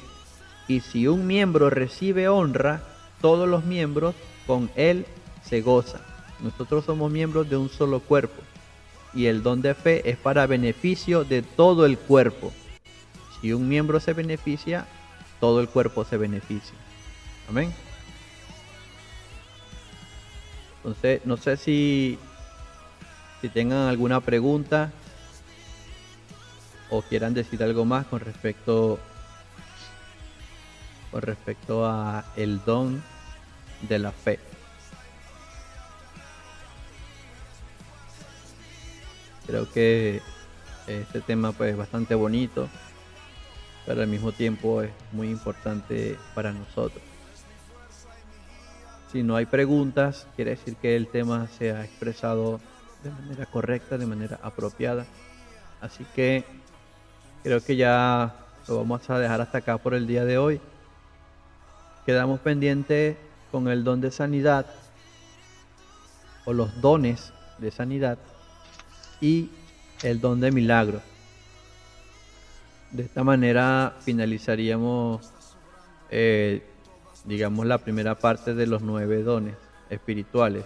Y si un miembro recibe honra, todos los miembros con él se gozan. Nosotros somos miembros de un solo cuerpo. Y el don de fe es para beneficio de todo el cuerpo. Si un miembro se beneficia, todo el cuerpo se beneficia. Amén. Entonces, no sé si tengan alguna pregunta o quieran decir algo más con respecto a el don de la fe. Creo que este tema pues es bastante bonito, pero al mismo tiempo es muy importante para nosotros. Si no hay preguntas, quiere decir que el tema se ha expresado de manera correcta, de manera apropiada. Así que creo que ya lo vamos a dejar hasta acá por el día de hoy. Quedamos pendientes con el don de sanidad o los dones de sanidad y el don de milagro. De esta manera finalizaríamos, digamos, la primera parte de los 9 dones espirituales.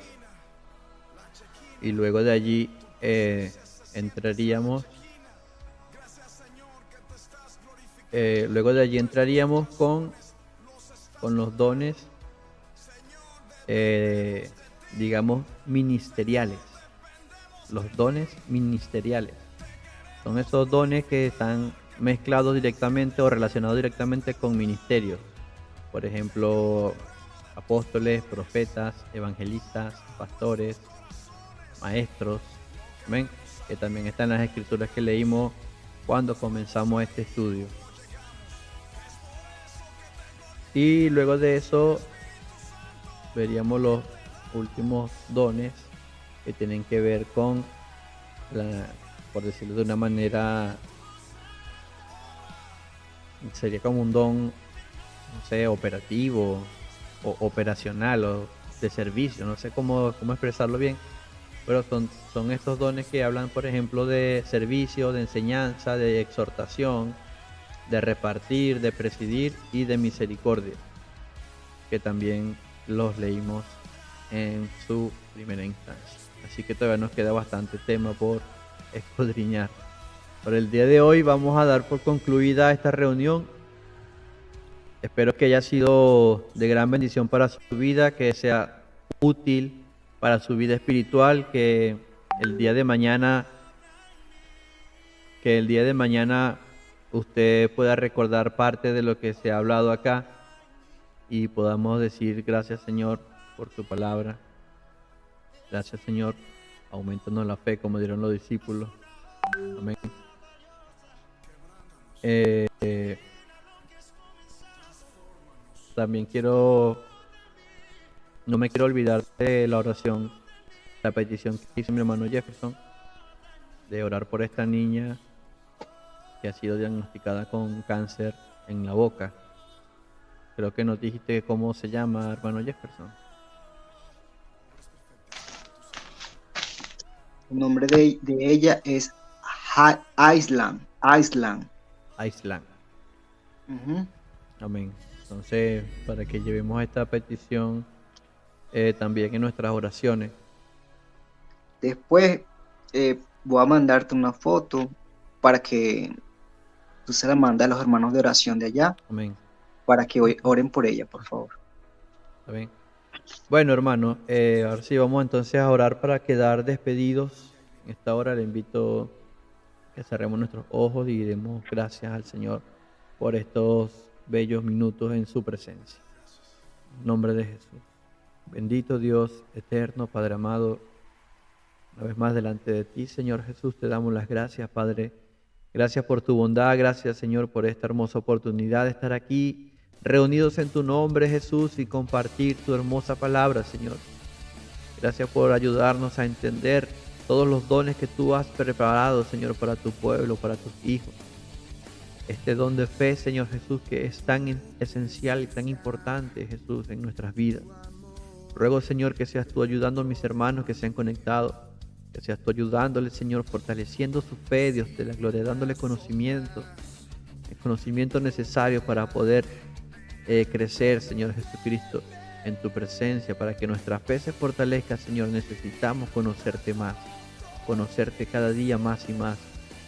Y luego de allí entraríamos con los dones, digamos, ministeriales. Los dones ministeriales son esos dones que están mezclados directamente o relacionados directamente con ministerios. Por ejemplo, apóstoles, profetas, evangelistas, pastores, maestros, ¿ven? Que también están las escrituras que leímos cuando comenzamos este estudio. Y luego de eso veríamos los últimos dones que tienen que ver con por decirlo de una manera, sería como un don, no sé, operativo o operacional o de servicio, no sé cómo expresarlo bien, pero son estos dones que hablan, por ejemplo, de servicio, de enseñanza, de exhortación, de repartir, de presidir y de misericordia, que también los leímos en su primera instancia. Así que todavía nos queda bastante tema por escudriñar. Por el día de hoy vamos a dar por concluida esta reunión. Espero que haya sido de gran bendición para su vida, que sea útil para su vida espiritual, que el día de mañana usted pueda recordar parte de lo que se ha hablado acá y podamos decir gracias, Señor, por tu palabra. Gracias, Señor, aumentanos la fe como dieron los discípulos. Amén. También no me quiero olvidar de la oración, la petición que hizo mi hermano Jefferson, de orar por esta niña que ha sido diagnosticada con cáncer en la boca. Creo que nos dijiste cómo se llama, hermano Jefferson. El nombre de ella es Aislan. Uh-huh. Amén. Entonces, para que llevemos esta petición también en nuestras oraciones. Después voy a mandarte una foto para que tú se la mandes a los hermanos de oración de allá. Amén. Para que oren por ella, por favor. ¿Está bien? Bueno, hermano, ahora sí vamos entonces a orar para quedar despedidos. En esta hora le invito a que cerremos nuestros ojos y demos gracias al Señor por estos bellos minutos en su presencia. En nombre de Jesús. Bendito Dios eterno, Padre amado, una vez más delante de ti, Señor Jesús, te damos las gracias, Padre. Gracias por tu bondad, gracias, Señor, por esta hermosa oportunidad de estar aquí reunidos en tu nombre, Jesús, y compartir tu hermosa palabra, Señor. Gracias por ayudarnos a entender todos los dones que tú has preparado, Señor, para tu pueblo, para tus hijos. Este don de fe, Señor Jesús, que es tan esencial y tan importante, Jesús, en nuestras vidas. Ruego, Señor, que seas tú ayudando a mis hermanos que se han conectado, que seas tú ayudándoles, Señor, fortaleciendo su fe, Dios de la gloria, dándole conocimiento, el conocimiento necesario para poder crecer, Señor Jesucristo, en tu presencia, para que nuestra fe se fortalezca, Señor. Necesitamos conocerte más, conocerte cada día más y más.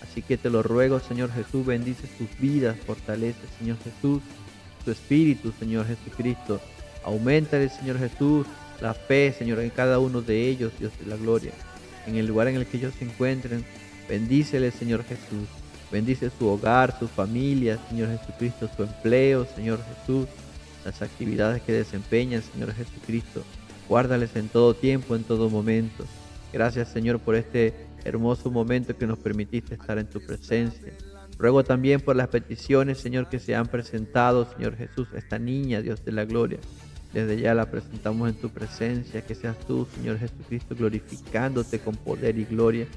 Así que te lo ruego, Señor Jesús, bendice sus vidas, fortalece, Señor Jesús, su espíritu, Señor Jesucristo. Auméntale, Señor Jesús, la fe, Señor, en cada uno de ellos, Dios de la gloria. En el lugar en el que ellos se encuentren, bendícele, Señor Jesús. Bendice su hogar, su familia, Señor Jesucristo, su empleo, Señor Jesús, las actividades que desempeñan, Señor Jesucristo. Guárdales en todo tiempo, en todo momento. Gracias, Señor, por este hermoso momento que nos permitiste estar en tu presencia. Ruego también por las peticiones, Señor, que se han presentado, Señor Jesús, esta niña, Dios de la gloria. Desde ya la presentamos en tu presencia, que seas tú, Señor Jesucristo, glorificándote con poder y gloria.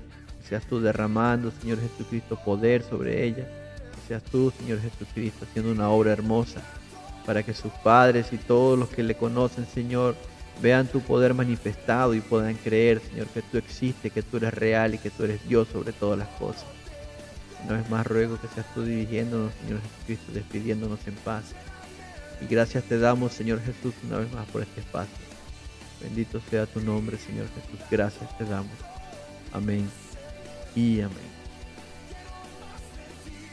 Que seas tú derramando, Señor Jesucristo, poder sobre ella. Que seas tú, Señor Jesucristo, haciendo una obra hermosa para que sus padres y todos los que le conocen, Señor, vean tu poder manifestado y puedan creer, Señor, que tú existes, que tú eres real y que tú eres Dios sobre todas las cosas. Una vez más ruego que seas tú dirigiéndonos, Señor Jesucristo, despidiéndonos en paz. Y gracias te damos, Señor Jesús, una vez más por este espacio. Bendito sea tu nombre, Señor Jesús. Gracias te damos. Amén y amén.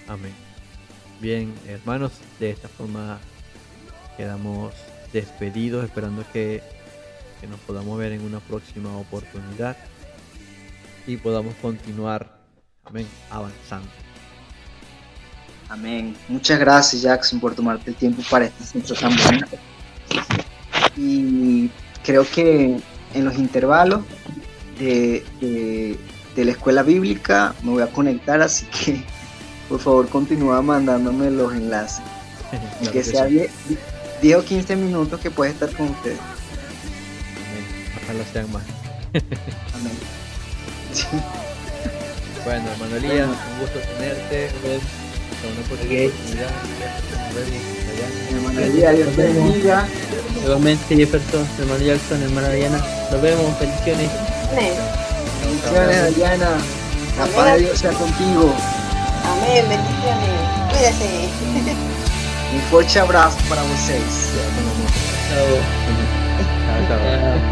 Amén. Bien, hermanos, de esta forma quedamos despedidos, esperando que nos podamos ver en una próxima oportunidad y podamos continuar, amén, avanzando. Amén. Muchas gracias, Jackson, por tomarte el tiempo para este centro tan bonito. Y creo que en los intervalos de la escuela bíblica me voy a conectar, así que por favor continúa mandándome los enlaces. Claro que sea 10 o 15 minutos que puede estar con ustedes. Amén. Ojalá sean más. Amén. Sí. Bueno, hermano Elías, un gusto tenerte. Una oportunidad. Hermano Elías, Dios te bendiga. Nuevamente Jefferson, hermano Jackson, hermana Diana. Nos vemos, bendiciones. Bendiciones, Diana. La paz de Dios sea contigo. Amén, bendiciones. Cuídate. Un fuerte abraço para vocês. Chao. Chao, chao.